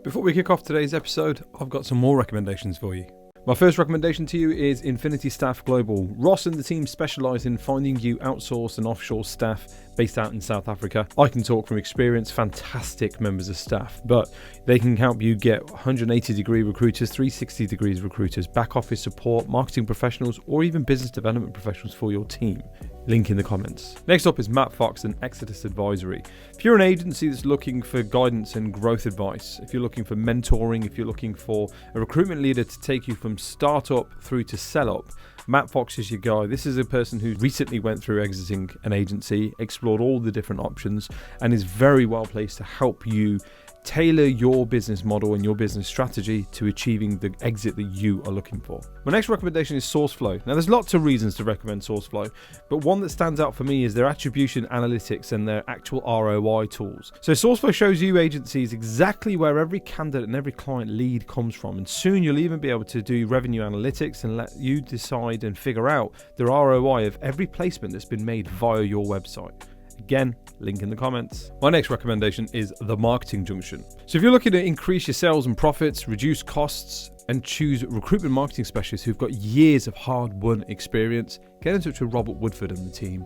Before we kick off today's episode, I've got some more recommendations for you. My first recommendation to you is Infinity Staff Global. Ross and the team specialise in finding you outsourced and offshore staff based out in South Africa. I can talk from experience, fantastic members of staff, but they can help you get 180-degree recruiters, 360-degree recruiters, back office support, marketing professionals, or even business development professionals for your team. Link in the comments. Next up is Matt Fox and Exodus Advisory. If you're an agency that's looking for guidance and growth advice, if you're looking for mentoring, if you're looking for a recruitment leader to take you from startup through to sell up, Matt Fox is your guy. This is a person who recently went through exiting an agency, explored all the different options, and is very well placed to help you tailor your business model and your business strategy to achieving the exit that you are looking for. My next recommendation is SourceFlow. Now, there's lots of reasons to recommend SourceFlow, but one that stands out for me is their attribution analytics and their actual ROI tools. So SourceFlow shows you agencies exactly where every candidate and every client lead comes from, and soon you'll even be able to do revenue analytics and let you decide and figure out the ROI of every placement that's been made via your website. Again, link in the comments. My next recommendation is the Marketing Junction. So if you're looking to increase your sales and profits, reduce costs, and choose recruitment marketing specialists who've got years of hard-won experience, get in touch with Robert Woodford and the team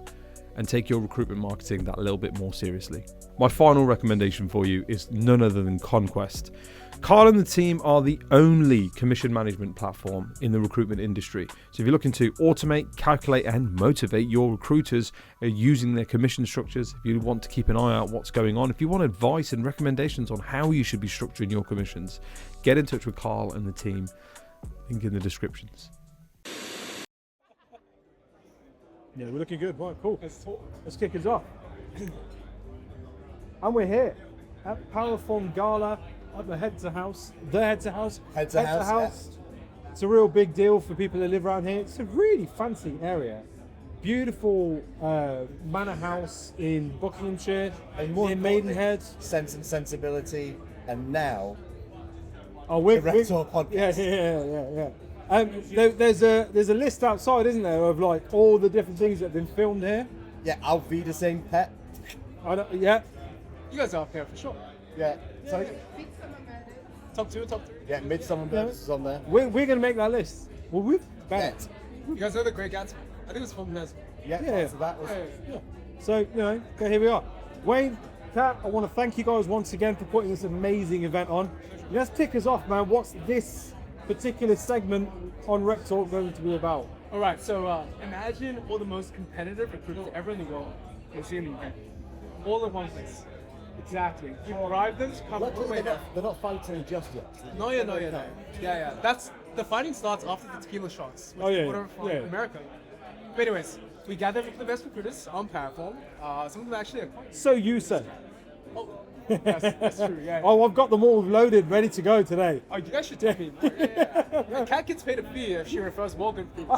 and take your recruitment marketing that little bit more seriously. My final recommendation for you is none other than Conquest. Carl and the team are the only commission management platform in the recruitment industry. So if you're looking to automate, calculate, and motivate your recruiters using their commission structures, if you want to keep an eye out what's going on, if you want advice and recommendations on how you should be structuring your commissions, get in touch with Carl and the team. Link in the descriptions. Yeah, we're looking good. Right, cool. Let's kick us off. And we're here at Paraform Gala at the Hedsor House. The Hedsor House. Hedsor House. Yeah. It's a real big deal for people that live around here. It's a really fancy area. Beautiful manor house in Buckinghamshire, And more near importantly, Maidenhead. Sense and Sensibility, and now We're the RecTalk podcast. Yeah. There's a list outside, isn't there, of like all the different things that have been filmed here. Yeah, Auf Wiedersehen, pet. Yeah. You guys are up here for sure. Yeah. Sorry. Top two. Yeah, Midsummer Murders is on there. We're going to make that list. Well, we've bet. You guys know the Great Gatsby? I think it was from this. Yeah. Yeah. So that was. Yeah. So, here we are. Wayne, Kat, I want to thank you guys once again for putting this amazing event on. Let's kick us off, man. What's this particular segment on RecTalk going to be about? All right, so imagine all the most competitive recruiters ever in the world in the event. All in one place. Exactly. You bribe them to come. Luckily, they're not fighting just yet. No. Yeah. That's the fighting starts after the tequila shots. Which is ordered from America. But anyways, we gathered the best recruiters on Paraform. Some of them actually are quite. So you say. Oh, that's true. Yeah. Oh, I've got them all loaded, ready to go today. Oh, you guys should take me. Yeah. Kat gets paid a fee if she refers more good things.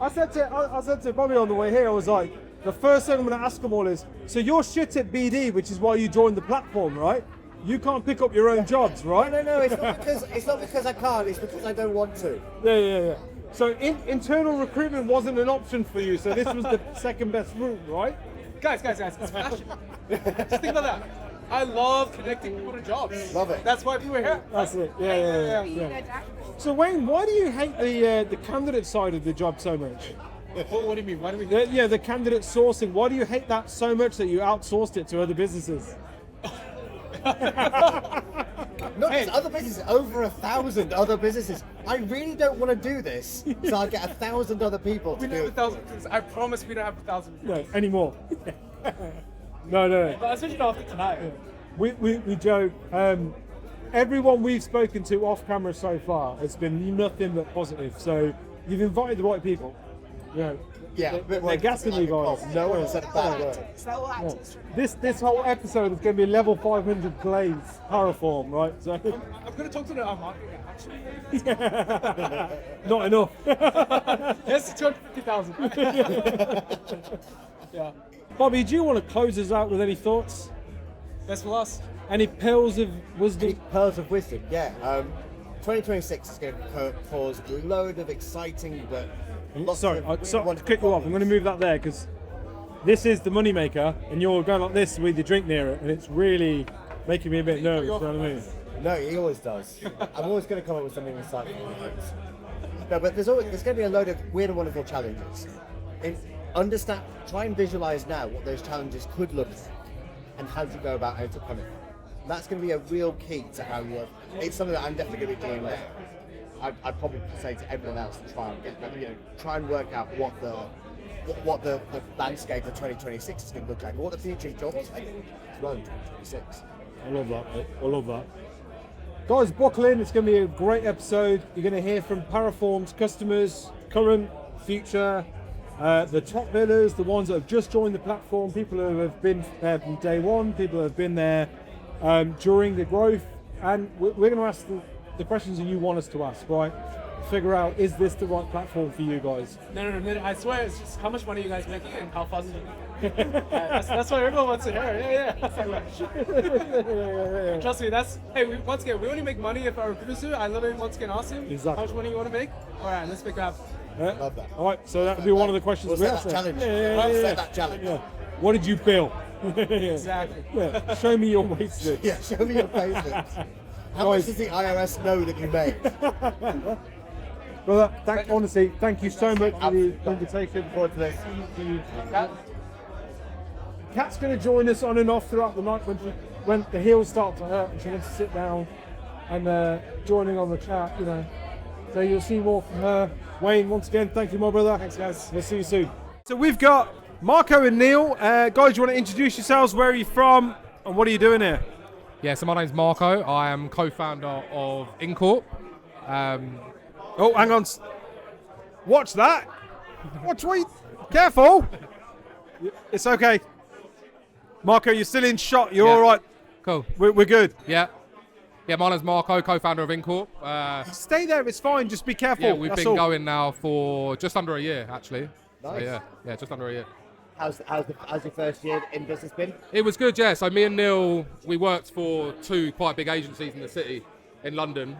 I said to Bobby on the way here, I was like, the first thing I'm going to ask them all is, so you're shit at BD, which is why you joined the platform, right? You can't pick up your own jobs, right? No. It's not because I can't. It's because I don't want to. Yeah. So internal recruitment wasn't an option for you, so this was the second best route, right? Guys, it's passion. Just think about that. I love connecting people to jobs. Love it. That's why people are here. That's it. Yeah. So Wayne, why do you hate the candidate side of the job so much? What do you mean? Why do we hate The candidate sourcing. Why do you hate that so much that you outsourced it to other businesses? Not just other businesses, over 1,000 other businesses. I really don't want to do this, so I get 1,000 other people to We do don't have it. 1,000. I promise we don't have 1,000. No, anymore. No. But especially after tonight. We joke. Everyone we've spoken to off camera so far has been nothing but positive. So you've invited the right people. Yeah, they're gassing you guys. No one said a bad word. This whole episode is going to be level 500 glaze Paraform, right? So I'm going to talk to the marketing actually. not enough. Yes, 250,000. Yeah. Bobby, do you want to close us out with any thoughts? That's for us. Any pearls of wisdom? Pearls of wisdom, yeah. 2026 is going to cause a load of exciting but Sorry, to kick you off. I'm going to move that there because this is the moneymaker, and you're going like this with your drink near it, and it's really making me a bit nervous. You know what I mean? No, he always does. I'm always going to come up with something insightful. No, but there's going to be a load of weird and wonderful challenges. Try and visualize now what those challenges could look like and how to go about overcoming it. That's going to be a real key to how you work. It's something that I'm definitely going to be doing now. I'd probably say to everyone else to try and try and work out what the landscape of 2026 is going to look like, what the future of jobs is like as well in 2026. I love that, mate. I love that. Guys, buckle in. It's going to be a great episode. You're going to hear from Paraform's customers, current, future, the top billers, the ones that have just joined the platform, people who have been there from day one, people who have been there during the growth. And we're going to ask the questions that you want us to ask, right? Figure out, is this the right platform for you guys? No, I swear, it's just how much money you guys making and how fast is it? That's what everyone wants to hear. Yeah. Trust me, once again, we only make money if our recruiters do. I literally once again ask him, exactly. How much money you want to make? All right, let's pick up. Love that. All right, so that would be one of the questions we asked. Set that challenge. Yeah. What did you bill? Exactly. Yeah. Show me your pay slips. Yeah, show me your pay slips. How much does the IRS know that you made? Brother, honestly, thank you so much for the invitation. Forward to this. Kat's going to join us on and off throughout the night when the heels start to hurt and she wants to sit down and joining on the chat, So you'll see more from her. Wayne, once again, thank you, my brother. Thanks, guys. We'll see you soon. So we've got Marco and Neil. Guys, you want to introduce yourselves? Where are you from? And what are you doing here? Yeah, so my name's Marco. I am co-founder of Inkorp. Oh, hang on. Watch that. Careful. It's okay. Marco, you're still in shot. You're all right. Cool. We're good. Yeah, my name's Marco, co-founder of Inkorp. Stay there. It's fine. Just be careful. Yeah, we've been going now for just under a year, actually. Nice. So yeah, just under a year. How's your first year in business been? It was good, yeah. So me and Neil, we worked for two quite big agencies in the city, in London.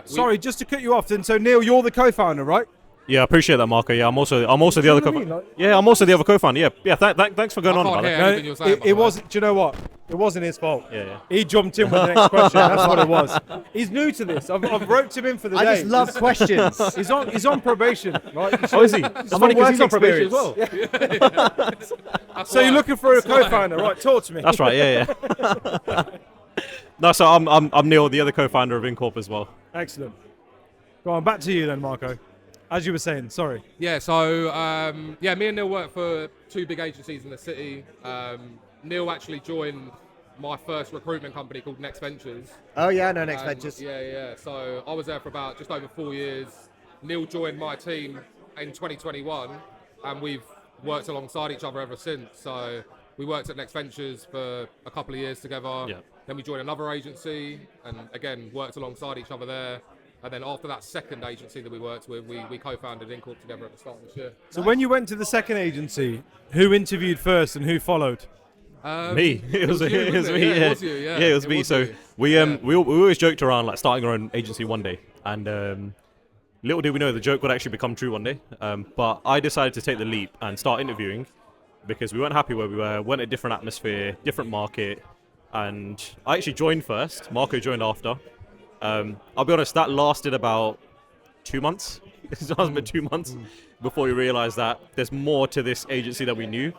Sorry, just to cut you off. Then, so Neil, you're the co-founder, right? Yeah, I appreciate that, Marco. Yeah, I'm also the other co-founder. Yeah, I'm also the other co-founder. Yeah. Thanks for going on about that. It wasn't. Do you know what? It wasn't his fault. Yeah. He jumped in with the next question. That's what it was. He's new to this. I've roped him in for the day. I just love questions. He's on probation, right? Oh, is he? I'm only because he's on probation as well. So you're looking for a co-founder, right? Talk to me. That's right. Yeah. No, so I'm Neil, the other co-founder of Inkorp as well. Excellent. Go on, back to you then, Marco. As you were saying, sorry. Yeah, so me and Neil work for two big agencies in the city. Neil actually joined my first recruitment company called Next Ventures. Oh yeah, no, Next Ventures. Yeah. So I was there for about just over 4 years. Neil joined my team in 2021, and we've worked alongside each other ever since. So we worked at Next Ventures for a couple of years together. Yeah. Then we joined another agency, and again worked alongside each other there. And then after that second agency that we worked with, we co-founded Inkorp together at the start of this year. So when you went to the second agency, who interviewed first and who followed? Me. It was me. It was you. Yeah, it was me. So we always joked around like starting our own agency one day, and little did we know the joke would actually become true one day. But I decided to take the leap and start interviewing because we weren't happy where we were. Went a different atmosphere, different market, and I actually joined first. Marco joined after. I'll be honest, that lasted about 2 months. It lasted about 2 months before we realized that there's more to this agency than we knew.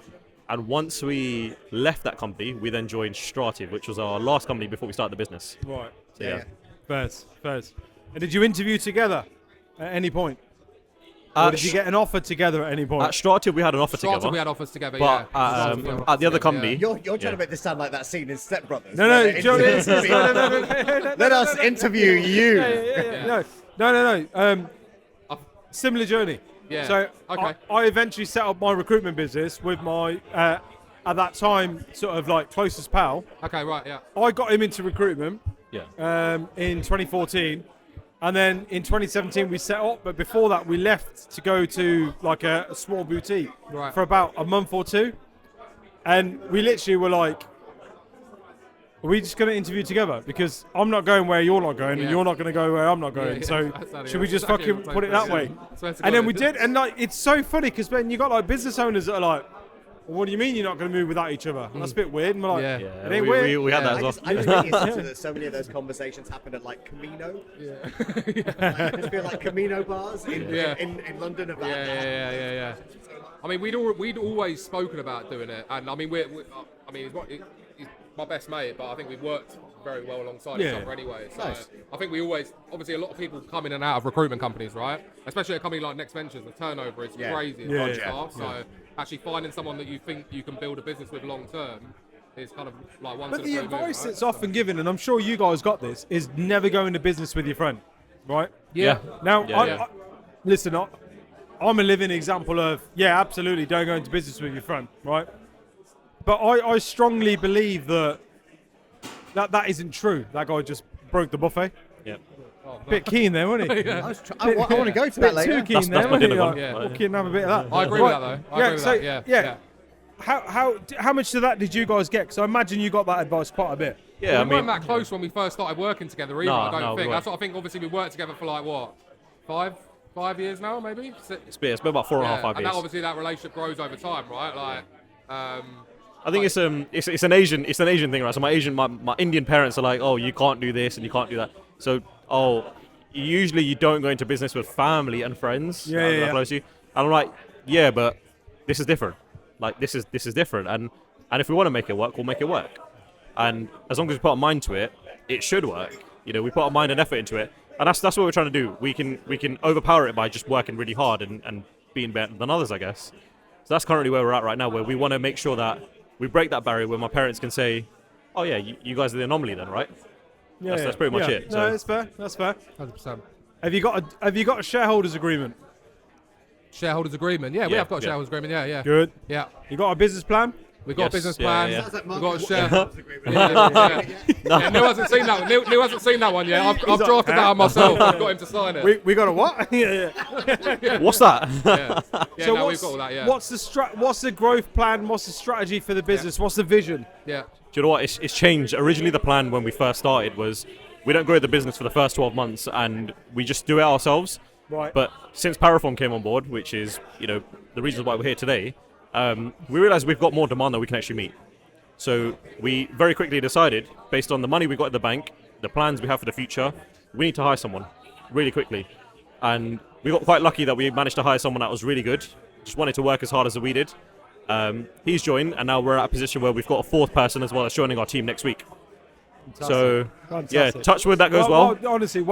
And once we left that company, we then joined Strative, which was our last company before we started the business. Right. So, yeah. First. And did you interview together at any point? Or did you get an offer together at any point? At Strative, we had an offer together. We had offers together, but yeah. At the other company... You're trying to make this sound like that scene in Step Brothers. No, Let us interview you. No. Similar journey. Yeah. So okay. I eventually set up my recruitment business with my, at that time, sort of like closest pal. Okay, right, yeah. I got him into recruitment in 2014. And then in 2017 we set up, but before that we left to go to like a small boutique for about a month or two. And we literally were like, are we just going to interview together? Because I'm not going where you're not going and you're not going to go where I'm not going. So should we just fucking put it that way? And then we did. And like, it's so funny because when you got like business owners that are like, well, what do you mean you're not going to move without each other? That's a bit weird. And we're like, Yeah. it ain't weird. We had that as well. I just think it's such that so many of those conversations happen at like Camino. I just feel like Camino bars in London about that. Yeah. I mean, we'd always spoken about doing it, and I mean, he's my best mate, but I think we've worked very well alongside each other anyway. So I think we always, obviously, a lot of people come in and out of recruitment companies, right? Especially a company like Next Ventures, the turnover is crazy. So actually finding someone that you think you can build a business with long term is kind of like one. But the advice that's often given, and I'm sure you guys got this, is never go into business with your friend, right? Yeah. Now, listen, I'm a living example of, absolutely, don't go into business with your friend, right? But I strongly believe that isn't true. That guy just broke the buffet. Yep. Bit keen there, wasn't he? I want to go to that later. Too keen there, that's wasn't he? my Like, dinner fucking have a bit of that. I agree with that, though. I agree with that. Yeah. How much of that did you guys get? Because I imagine you got that advice quite a bit. Yeah, we weren't that close when we first started working together either. No, I don't no, we think. weren't. That's what I think. Obviously, we worked together for like what, 5 years now, maybe. It's been about 4.5, 5 years. And that, obviously, that relationship grows over time, right? Like, I think it's an Asian thing, right? So my Indian parents are like, oh, you can't do this and you can't do that. So usually you don't go into business with family and friends. That are close to you. And I'm like, yeah, but this is different. Like this is different. And if we want to make it work, we'll make it work. And as long as we put our mind to it, it should work. You know, we put our mind and effort into it, and that's what we're trying to do. We can overpower it by just working really hard and being better than others, I guess. So that's currently where we're at right now, where we want to make sure that we break that barrier where my parents can say, oh yeah, you guys are the anomaly then, right? That's pretty much it. No, that's fair. That's fair. 100%. Have you got a shareholders agreement? Shareholders agreement. Yeah, we have got a shareholders agreement. Yeah. Good. Yeah. You got a business plan? We've got a business plan. Yeah. Sounds like We've got a Mark- share. Neil hasn't seen that one. Neil hasn't seen that one yet. I've drafted that out myself. I've got him to sign it. We got a what? What's that? Yeah, So no, we've got all that. Yeah. what's the growth plan? What's the strategy for the business? What's the vision? Yeah. Do you know what? It's changed. Originally, the plan when we first started was we don't grow the business for the first 12 months and we just do it ourselves. Right. But since Paraform came on board, which is, the reasons why we're here today, we realized we've got more demand than we can actually meet. So we very quickly decided, based on the money we got in the bank, the plans we have for the future, we need to hire someone really quickly. And we got quite lucky that we managed to hire someone that was really good, just wanted to work as hard as we did. He's joined, and now we're at a position where we've got a fourth person as well that's joining our team next week. Fantastic. So, Fantastic. touch wood that goes well. Honestly,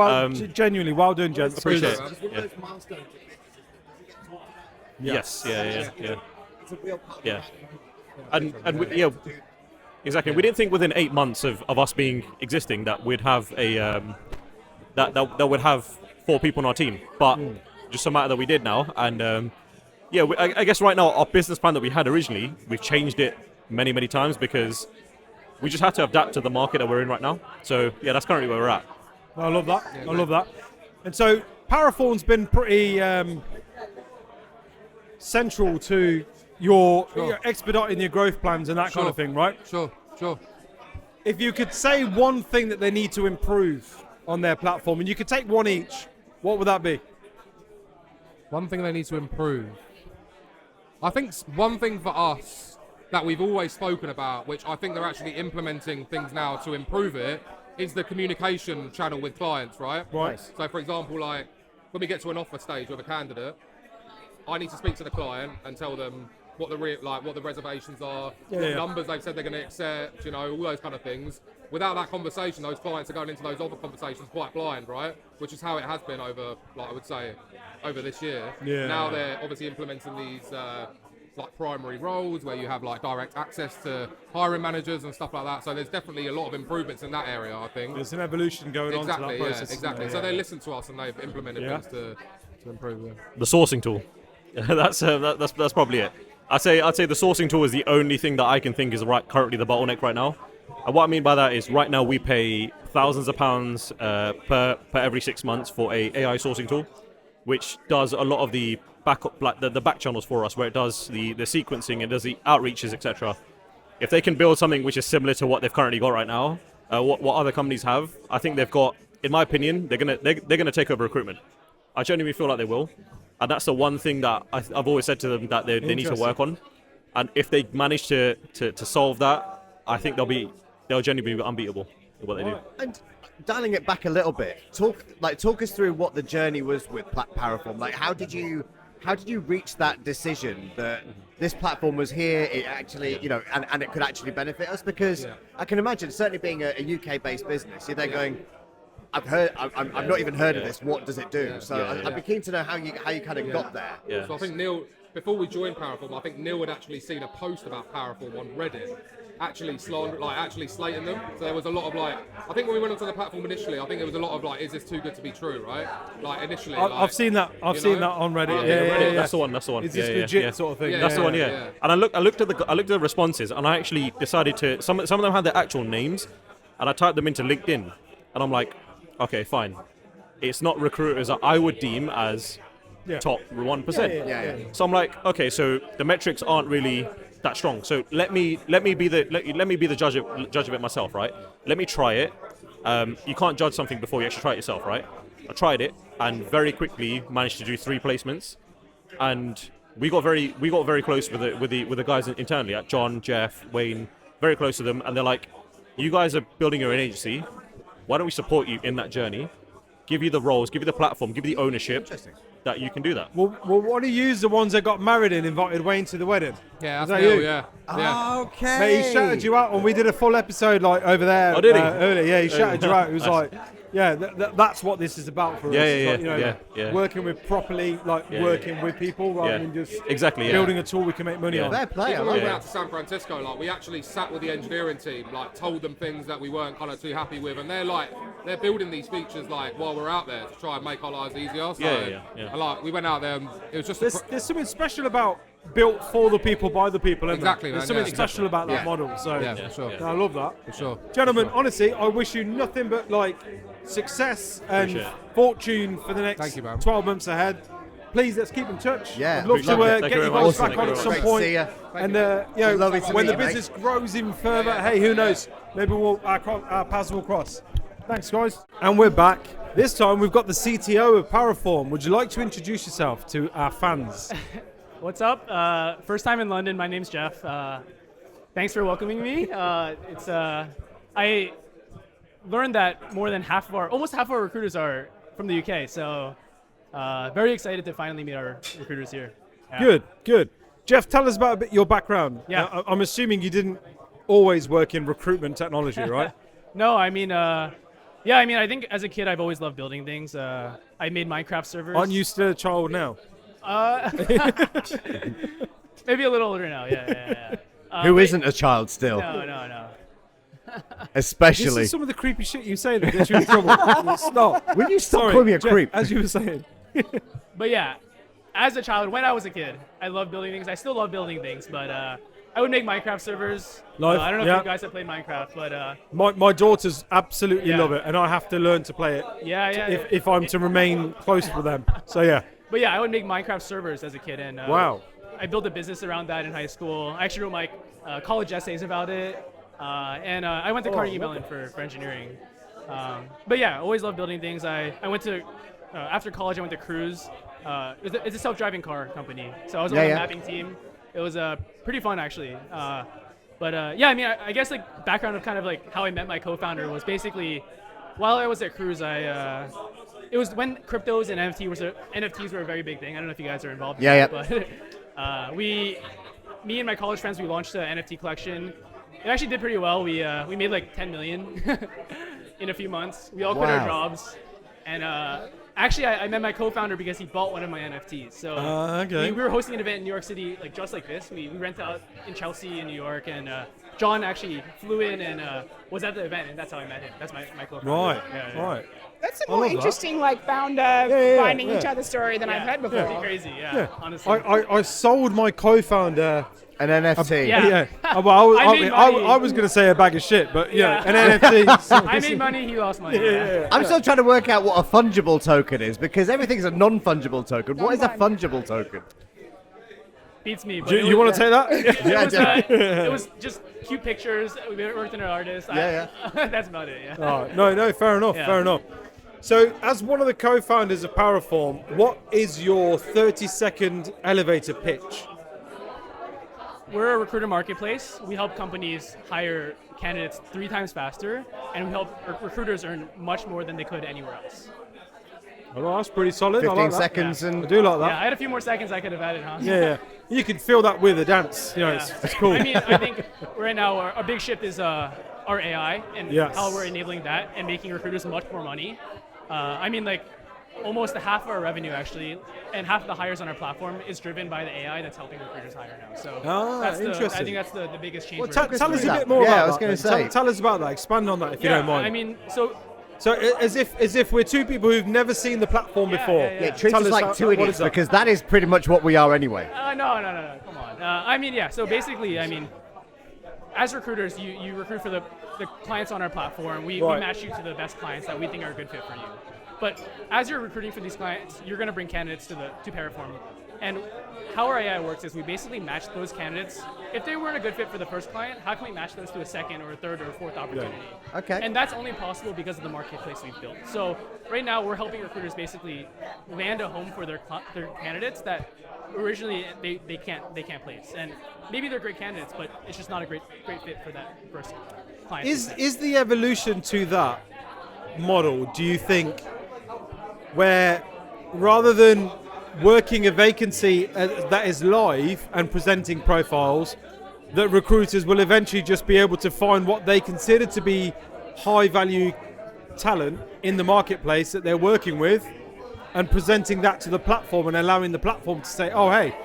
genuinely, well done, gents. Appreciate it. It's one of those milestones. Yes, yeah. It's a real part of Yeah. it. And we, exactly. We didn't think within 8 months of us being existing that we'd have a that would have 4 people on our team, but just so matter that we did now. And I guess right now our business plan that we had originally, we've changed it many times because we just had to adapt to the market that we're in right now. So that's currently where we're at. I love that. I love that. And so Paraform's been pretty central to your expediting your growth plans and that kind of thing, right? Sure. If you could say one thing that they need to improve on their platform, and you could take one each, what would that be? One thing they need to improve. I think one thing for us that we've always spoken about, which I think they're actually implementing things now to improve it, is the communication channel with clients, right? Right. So, for example, like when we get to an offer stage with a candidate, I need to speak to the client and tell them what the reservations are, what numbers they've said they're going to accept, all those kind of things. Without that conversation, those clients are going into those offer conversations quite blind, right? Which is how it has been over, I would say, over this year. Yeah. Now they're obviously implementing these primary roles where you have direct access to hiring managers and stuff like that. So there's definitely a lot of improvements in that area, I think. There's an evolution going on to that process. Exactly. So they listen to us and they've implemented things to improve it. The sourcing tool. that's probably it. I'd say the sourcing tool is the only thing that I can think is currently the bottleneck right now. And what I mean by that is right now we pay thousands of pounds per every 6 months for a AI sourcing tool, which does a lot of the backup, the back channels for us, where it does the sequencing and does the outreaches, etc. If they can build something which is similar to what they've currently got right now, what other companies have, I think they've got. In my opinion, they're gonna take over recruitment. I genuinely feel like they will, and that's the one thing that I've always said to them that they need to work on. And if they manage to solve that, I think they'll genuinely be unbeatable in what they do. And dialing it back a little bit, talk us through what the journey was with Paraform. Like, how did you reach that decision that this platform was here, it actually, and it could actually benefit us? Because I can imagine, certainly being a UK-based business, you're there going, I've not even heard of this. What does it do? I'd be keen to know how you kind of got there. Yeah. So I think Neil, before we joined Paraform, I think Neil had actually seen a post about Paraform on Reddit, actually slating them. So there was a lot of I think when we went onto the platform initially, I think there was a lot of is this too good to be true, right? Initially. I've seen that. I've seen that on Reddit. Yeah. That's the one. Is this legit sort of thing? That's the one. Yeah. And I looked at the responses, and I actually decided to. Some of them had their actual names, and I typed them into LinkedIn, and I'm like, okay, fine. It's not recruiters that I would deem as top 1%. Yeah. So I'm like, okay, so the metrics aren't really that strong. So let me be the judge of it myself, right? Let me try it. You can't judge something before you actually try it yourself, right? I tried it and very quickly managed to do 3 placements, and we got very close with the guys internally at John, Jeff, Wayne, very close to them, and they're like, you guys are building your own agency. Why don't we support you in that journey? Give you the roles, give you the platform, give you the ownership that you can do that. Well, one of you the ones that got married and invited Wayne to the wedding? Yeah, Is that's that Neil, you? yeah. Okay. Mate, he shouted you out when we did a full episode over there. Oh, did he? Earlier. Yeah, he shouted you out. He was like, that's what this is about for us. It's like, working with properly, working with people rather than just building a tool we can make money on. Fair play. Even when we went out to San Francisco, we actually sat with the engineering team, told them things that we weren't kind of too happy with, and they're building these features while we're out there to try and make our lives easier. So, and, we went out there, and it was just there's something special about built for the people by the people. Exactly, There's something special about that model. So for sure. I love that. For sure. Gentlemen, honestly, I wish you nothing but success and fortune for the next 12 months ahead. Please, let's keep in touch. Yeah, I'd love to get you guys back on at some point. And when the business grows even further, hey, who knows? Maybe our paths will cross. Thanks, guys. And we're back. This time we've got the CTO of Paraform. Would you like to introduce yourself to our fans? What's up? First time in London. My name's Jeff. Thanks for welcoming me. I learned that almost half of our recruiters are from the UK. So very excited to finally meet our recruiters here. Yeah. Good. Jeff, tell us about a bit your background. Yeah. I'm assuming you didn't always work in recruitment technology, right? No, I think as a kid I've always loved building things. I made Minecraft servers. Aren't you still a child now? Maybe a little older now. Yeah. Who isn't a child still? No. Especially. This is some of the creepy shit you say that gets you in trouble. Stop. Will you stop calling me a Jeff, creep? As you were saying. But yeah, as a child, when I was a kid, I loved building things. I still love building things, but I would make Minecraft servers. I don't know if you guys have played Minecraft, but my daughters absolutely love it, and I have to learn to play it. If I'm to remain close with them. So yeah. But yeah, I would make Minecraft servers as a kid, and wow. I built a business around that in high school. I actually wrote my college essays about it, and I went to Carnegie Mellon for engineering. But yeah, always loved building things. I went to after college I went to Cruise. It's a self-driving car company, so I was on the mapping team. It was pretty fun actually. I guess background of kind of how I met my co-founder was basically while I was at Cruise, it was when cryptos and NFTs were a very big thing. I don't know if you guys are involved in that, but me and my college friends, we launched an NFT collection. It actually did pretty well. We made 10 million in a few months. We all quit our jobs, and actually I met my co-founder because he bought one of my NFTs. So we were hosting an event in New York City, just like this. We rented out in Chelsea in New York, and John actually flew in and was at the event, and that's how I met him. That's my co-founder. Right. That's a more interesting founder finding each other story than I've heard before. Pretty crazy, honestly. I sold my co-founder an NFT. I was going to say a bag of shit, but an NFT. I made money, he lost money. I'm still trying to work out what a fungible token is, because everything's a non-fungible token. What is a fungible token? Beats me. Do you want to take that? It was just cute pictures. We worked in an artist. That's about it. Yeah. No, fair enough. Fair enough. So, as one of the co-founders of Paraform, what is your 30-second elevator pitch? we're a recruiter marketplace. We help companies hire candidates 3 times faster, and we help recruiters earn much more than they could anywhere else. Well, that's pretty solid. 15 I like seconds that. and I do like that. Yeah, I had a few more seconds I could have added, huh? Yeah. You can feel that with a dance. You know, Yeah. it's cool. I mean, I think right now our big shift is our AI and Yes. how we're enabling that and making recruiters much more money. I mean, like almost half of our revenue actually, and half of the hires on our platform is driven by the AI that's helping recruiters hire now. So I interesting. think that's the biggest change. Well, we're tell us a that. bit more Yeah, about I was that. gonna then. say. Tell us about that. Expand on that if you don't mind. I mean, so as if we're two people who've never seen the platform before. Yeah, treat Tell us us like how- two what idiots is that? because that is pretty much what we are anyway. no, come on. I mean, yeah. So basically, I mean, as recruiters, you recruit for the clients on our platform. We Right. match you to the best clients that we think are a good fit for you. But as you're recruiting for these clients, you're going to bring candidates to Paraform. And how our AI works is we basically match those candidates. If they weren't a good fit for the first client, how can we match those to a second or a third or a fourth opportunity? Okay. And that's only possible because of the marketplace we've built. So right now we're helping recruiters basically land a home for their candidates that originally they can't place. And maybe they're great candidates, but it's just not a great fit for that first client. Is the evolution to that model, do you think, where rather than working a vacancy that is live and presenting profiles, that recruiters will eventually just be able to find what they consider to be high value talent in the marketplace that they're working with and presenting that to the platform and allowing the platform to say, oh, hey,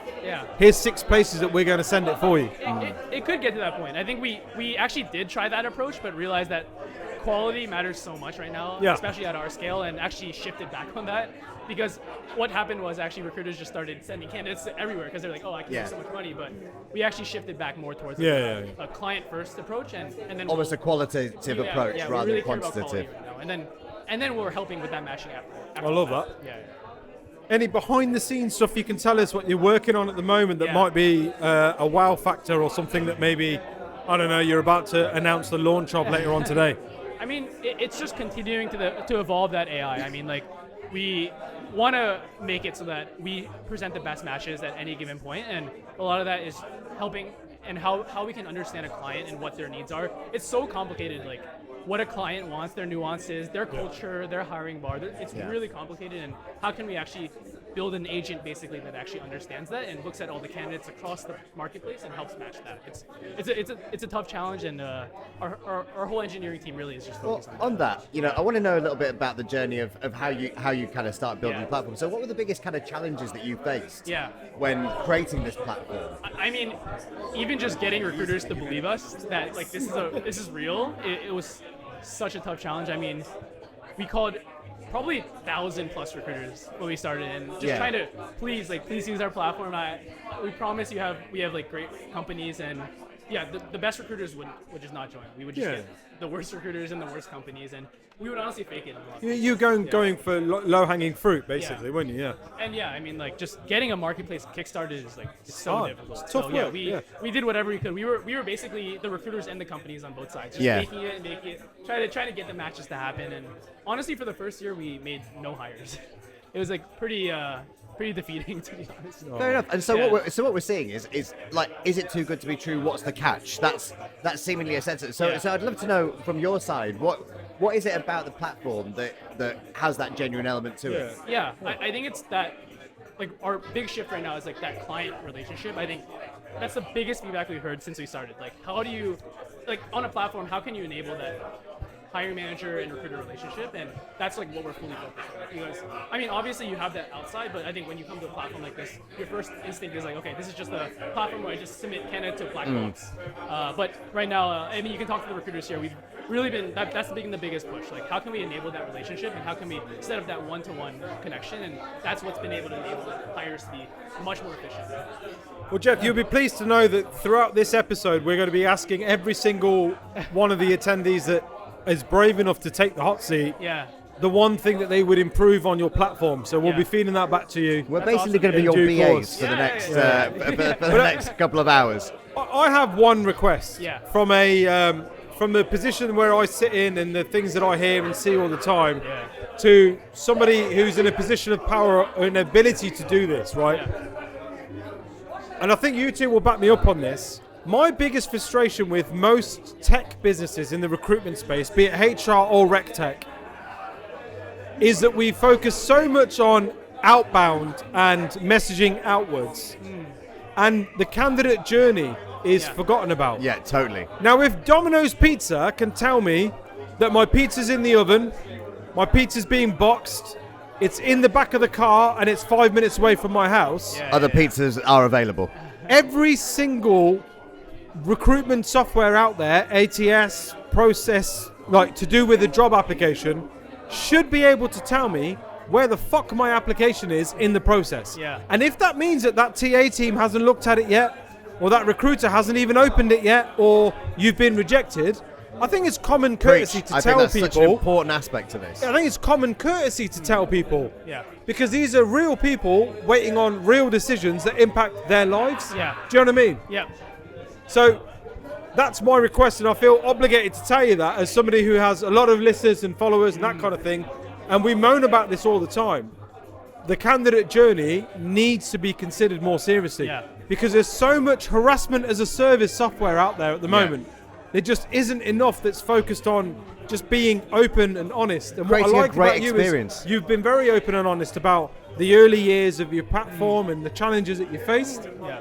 here's 6 places that we're going to send it for you? It could get to that point. I think we actually did try that approach, but realized that quality matters so much right now, especially at our scale, and actually shifted back on that. Because what happened was actually recruiters just started sending candidates everywhere because they're like, oh, I can make so much money. But we actually shifted back more towards a client-first approach, and then almost a qualitative approach rather really than quantitative. Right now. And then we're helping with that matching after I love that. Yeah. Any behind-the-scenes stuff you can tell us what you're working on at the moment that might be a wow factor or something that maybe, I don't know, you're about to announce the launch of later on today? I mean, it's just continuing to evolve that AI. I mean, like, we want to make it so that we present the best matches at any given point, and a lot of that is helping and how we can understand a client and what their needs are. It's so complicated, like what a client wants, their nuances, their culture, their hiring bar. It's really complicated, and how can we actually build an agent basically that actually understands that and looks at all the candidates across the marketplace and helps match that. It's a tough challenge, and our whole engineering team really is just focused on that. You know, I want to know a little bit about the journey of how you kind of start building the platform. So what were the biggest kind of challenges that you faced when creating this platform? I mean, even just getting recruiters to believe us that like this is real. It was such a tough challenge. I mean, we called probably 1,000+ recruiters when we started, and just trying to please use our platform. We promise we have like great companies, and the best recruiters would just not join. We would just get the worst recruiters and the worst companies, and we would honestly fake it. You're going for low-hanging fruit, basically, weren't you? Yeah. And I mean, like just getting a marketplace kickstarted is like so hard. difficult. It's tough work. We did whatever we could. We were basically the recruiters and the companies on both sides, just making it, trying to get the matches to happen. And honestly, for the first year, we made no hires. It was like pretty defeating, to be honest. Fair enough. And so what we're seeing is like, is it too good to be true? What's the catch? That's seemingly a sense. So I'd love to know from your side what is it about the platform that has that genuine element to it? Yeah, I think it's that, like, our big shift right now is like that client relationship. I think that's the biggest feedback we've heard since we started. Like, how do you, like, on a platform, how can you enable that hiring manager and recruiter relationship? And that's like what we're fully focused on. Because I mean, obviously you have that outside, but I think when you come to a platform like this, your first instinct is like, okay, this is just a platform where I just submit candidate to black box. But right now, I mean, you can talk to the recruiters here. We've really been that's been the biggest push. Like, how can we enable that relationship, and how can we set up that one-to-one connection? And that's what's been able to enable the hires to be much more efficient. Well, Jeff, you'll be pleased to know that throughout this episode, we're going to be asking every single one of the attendees that is brave enough to take the hot seat, the one thing that they would improve on your platform. So we'll be feeding that back to you. We're basically going to be your BAs for the next for the next couple of hours. I have one request from the position where I sit in and the things that I hear and see all the time to somebody who's in a position of power and ability to do this, right? and I think you two will back me up on this. My biggest frustration with most tech businesses in the recruitment space, be it HR or RecTalk, is that we focus so much on outbound and messaging outwards, and the candidate journey is forgotten about. Yeah, totally. Now, if Domino's Pizza can tell me that my pizza's in the oven, my pizza's being boxed, it's in the back of the car, and it's 5 minutes away from my house, Other pizzas are available. every single recruitment software out there, ATS, process, like to do with a job application, should be able to tell me where the fuck my application is in the process. Yeah. And if that means that TA team hasn't looked at it yet, or that recruiter hasn't even opened it yet, or you've been rejected, I think it's common courtesy to I tell think that's people. such an important aspect to this. I think it's common courtesy to tell people. Yeah. Because these are real people waiting on real decisions that impact their lives. Yeah. Do you know what I mean? Yeah. So that's my request, and I feel obligated to tell you that as somebody who has a lot of listeners and followers and that kind of thing. And we moan about this all the time. The candidate journey needs to be considered more seriously. Yeah. Because there's so much harassment as a service software out there at the moment. There just isn't enough that's focused on just being open and honest. And what I Creating a like great about you experience. is you've been very open and honest about the early years of your platform and the challenges that you faced. Yeah.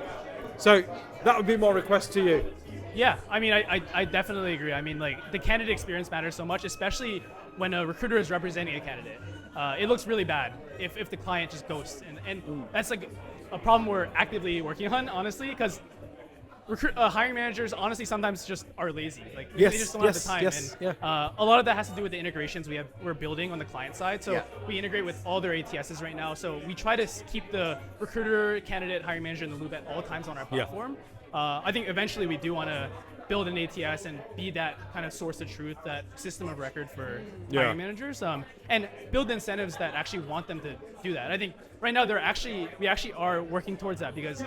So that would be my request to you. Yeah, I mean, I definitely agree. I mean, like, the candidate experience matters so much, especially when a recruiter is representing a candidate. It looks really bad if the client just ghosts. And that's, like, a problem we're actively working on, honestly, because hiring managers, honestly, sometimes just are lazy. Like, they just don't have the time. A lot of that has to do with the integrations we're building on the client side. So we integrate with all their ATSs right now. So we try to keep the recruiter, candidate, hiring manager in the loop at all times on our platform. I think eventually we do want to build an ATS and be that kind of source of truth, that system of record for hiring managers, and build incentives that actually want them to do that. I think right now we actually are working towards that, because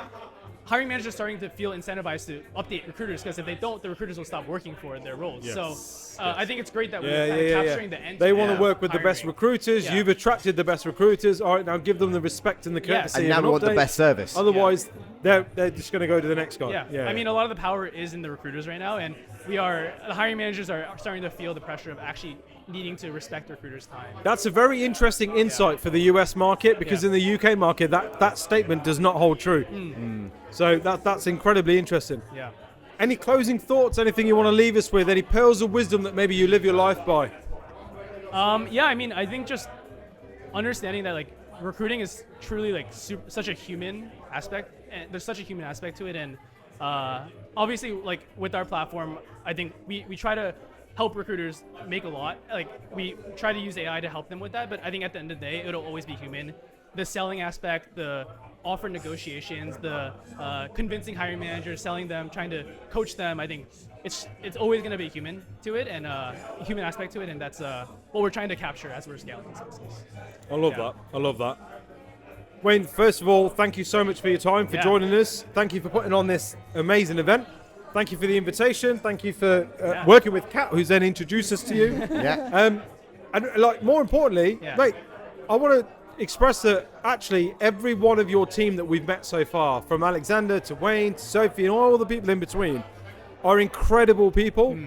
hiring managers are starting to feel incentivized to update recruiters, because if they don't, the recruiters will stop working for their roles. So I think it's great that we're kind of capturing the end. They want to work with the best recruiters. You've attracted the best recruiters. All right, now give them the respect and the courtesy. And now we want the best service. Otherwise, they're just going to go to the next guy. I mean, a lot of the power is in the recruiters right now, and the hiring managers are starting to feel the pressure of actually needing to respect recruiters' time. That's a very interesting insight for the US market, because in the UK market, that statement does not hold true. So that's incredibly interesting. Yeah. Any closing thoughts? Anything you want to leave us with? Any pearls of wisdom that maybe you live your life by? I mean, I think just understanding that, like, recruiting is truly, like, such a human aspect, and there's such a human aspect to it, and obviously, like, with our platform, I think we try to help recruiters make a lot. Like, we try to use AI to help them with that, but I think at the end of the day, it'll always be human. The selling aspect, the offer negotiations, the convincing hiring managers, selling them, trying to coach them, I think it's always going to be human to it, and a human aspect to it, and that's what we're trying to capture as we're scaling this business. I love that. Wayne, first of all, thank you so much for your time, for joining us. Thank you for putting on this amazing event. Thank you for the invitation. Thank you for working with Kat, who's then introduced us to you. And like, more importantly, mate, I want to express that actually every one of your team that we've met so far, from Alexander to Wayne to Sophie and all the people in between, are incredible people.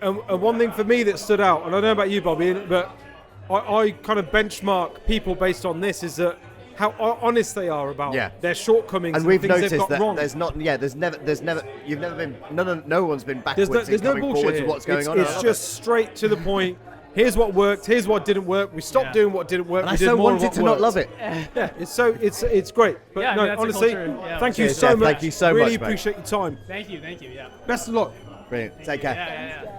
And one thing for me that stood out, and I don't know about you, Bobby, but I kind of benchmark people based on this, is that how honest they are about their shortcomings and we've things noticed they've got that wrong. No one's been backwards. There's no coming bullshit forward here. to what's going on. It's just straight to the point. Here's what worked. Here's what didn't work. We stopped doing what didn't work. And we I did so more wanted of what to not worked. love it. It's great. But I mean, that's honestly, the culture. thank you Cheers, so Jeff. much. Thank you so really much, mate. appreciate your time. Thank you. Yeah. Best of luck. Brilliant. Take care.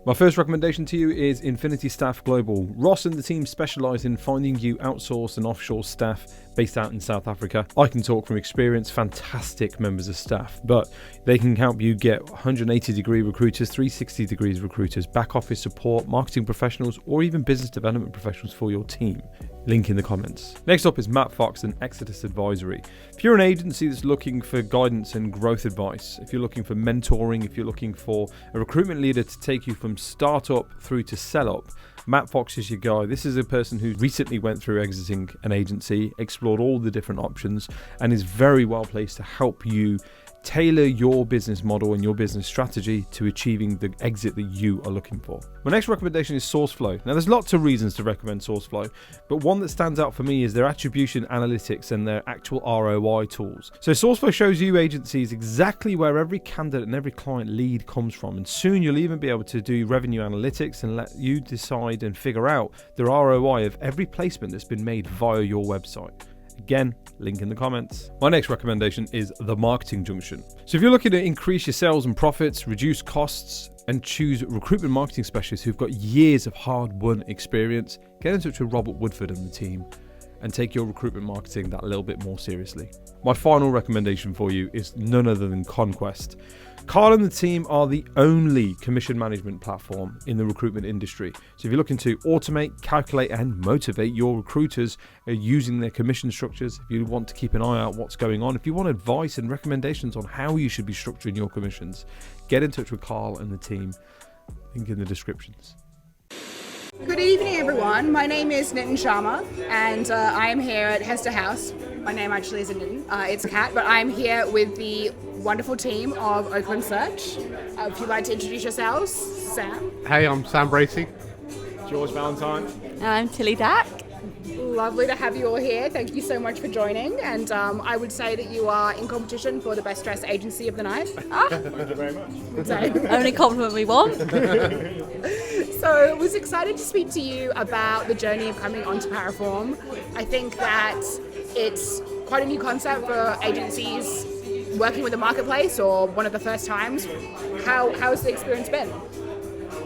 My first recommendation to you is Infinity Staff Global. Ross and the team specialise in finding you outsourced and offshore staff based out in South Africa. I can talk from experience, fantastic members of staff, but they can help you get 180-degree recruiters, 360 degrees recruiters, back office support, marketing professionals, or even business development professionals for your team. Link in the comments. Next up is Matt Fox and Exodus Advisory. If you're an agency that's looking for guidance and growth advice, if you're looking for mentoring, if you're looking for a recruitment leader to take you from startup through to sell up, Matt Fox is your guy. This is a person who recently went through exiting an agency, explored all the different options, and is very well placed to help you tailor your business model and your business strategy to achieving the exit that you are looking for. My next recommendation is Sourceflow. Now, there's lots of reasons to recommend Sourceflow, but one that stands out for me is their attribution analytics and their actual ROI tools. So Sourceflow shows you agencies exactly where every candidate and every client lead comes from, and soon you'll even be able to do revenue analytics and let you decide and figure out the ROI of every placement that's been made via your website. Again, link in the comments. My next recommendation is The Marketing Junction. So if you're looking to increase your sales and profits, reduce costs, and choose recruitment marketing specialists who've got years of hard-won experience, get in touch with Robert Woodford and the team and take your recruitment marketing that little bit more seriously. My final recommendation for you is none other than Conquest. Carl and the team are the only commission management platform in the recruitment industry. So if you're looking to automate, calculate, and motivate your recruiters using their commission structures, if you want to keep an eye out what's going on, if you want advice and recommendations on how you should be structuring your commissions, get in touch with Carl and the team. Link in the descriptions. Good evening, everyone. My name is Nitin Sharma, and I am here at Hedsor House. My name actually isn't Nitin, it's Kat, but I'm here with the wonderful team of Oakland Search. If you'd like to introduce yourselves, Sam. Hey, I'm Sam Bracey. George Valentine. And I'm Tilly Dack. Lovely to have you all here. Thank you so much for joining. And I would say that you are in competition for the best dressed agency of the night. Thank you very much. Only compliment we want. So I was excited to speak to you about the journey of coming onto Paraform. I think that it's quite a new concept for agencies working with the marketplace, or one of the first times. How's the experience been?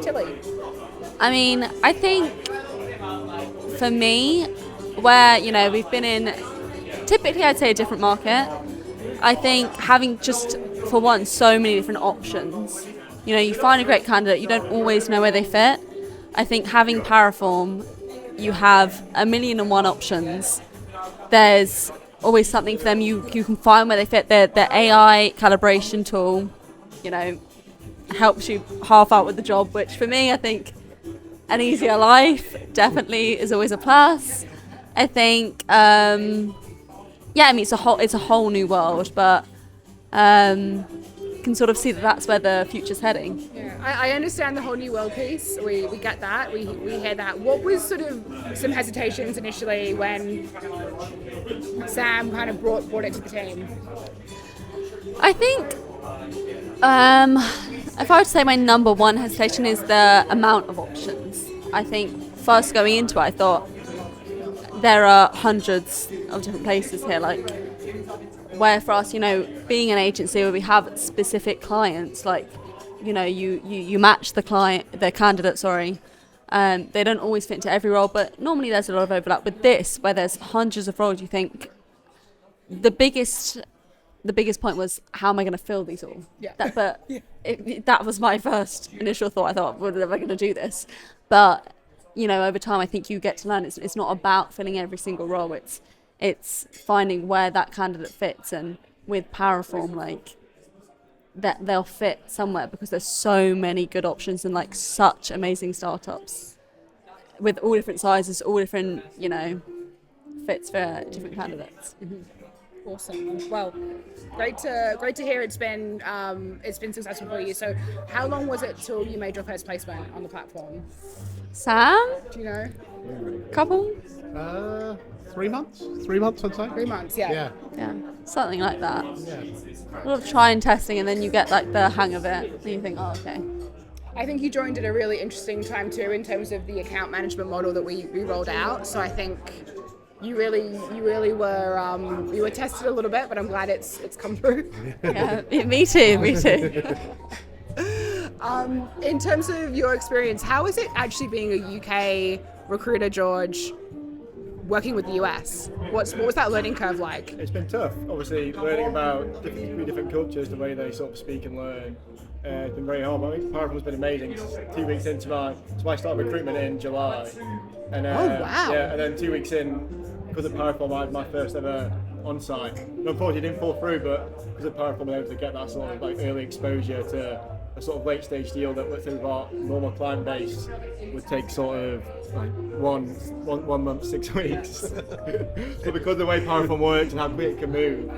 Tilly? I mean, I think for me, where, we've been in, typically I'd say a different market, I think having just, for one, so many different options. You find a great candidate, you don't always know where they fit. I think having Paraform, you have 1,000,001 options. There's always something for them. You can find where they fit. The AI calibration tool, helps you half out with the job, which for me, I think an easier life definitely is always a plus. I think, it's a whole new world, but can sort of see that that's where the future's heading. Yeah, I understand the whole new world piece. We get that. We hear that. What was sort of some hesitations initially when Sam kind of brought it to the team? I think if I were to say my number one hesitation is the amount of options. I think first going into it, I thought there are hundreds of different places here, like where for us, being an agency where we have specific clients, like, you match the candidate, they don't always fit into every role, but normally there's a lot of overlap. With this, where there's hundreds of roles, you think the biggest point was, how am I going to fill these all? Yeah. That was my first initial thought. I thought, well, am I going to do this? But, over time, I think you get to learn it's not about filling every single role. It's finding where that candidate fits, and with Paraform, that they'll fit somewhere, because there's so many good options and such amazing startups with all different sizes, all different, fits for different candidates. Mm-hmm. Awesome. Well, great to hear it's been successful for you. So how long was it till you made your first placement on the platform? Sam? Do you know? Couple? 3 months? 3 months, I'd say. 3 months, yeah. Yeah, something like that. Yeah. A lot of trying testing, and then you get the hang of it, and you think, oh, okay. I think you joined at a really interesting time too, in terms of the account management model that we rolled out. So I think you really were tested a little bit, but I'm glad it's come through. Yeah, me too. In terms of your experience, how is it actually being a UK recruiter, George, working with the US? What was that learning curve like? It's been tough, obviously, learning about different cultures, the way they sort of speak and learn. It's been very hard, but I think Paraform's been amazing. It's 2 weeks into I started recruitment in July. And, wow. Yeah, and then 2 weeks in, because of Paraform, I had my first ever on-site. And unfortunately, it didn't fall through, but because of Paraform, I was able to get that sort of like early exposure to a sort of late-stage deal that, let's say, with our normal client base would take sort of like one month, 6 weeks. But because of the way Paraform works and how quick it can move,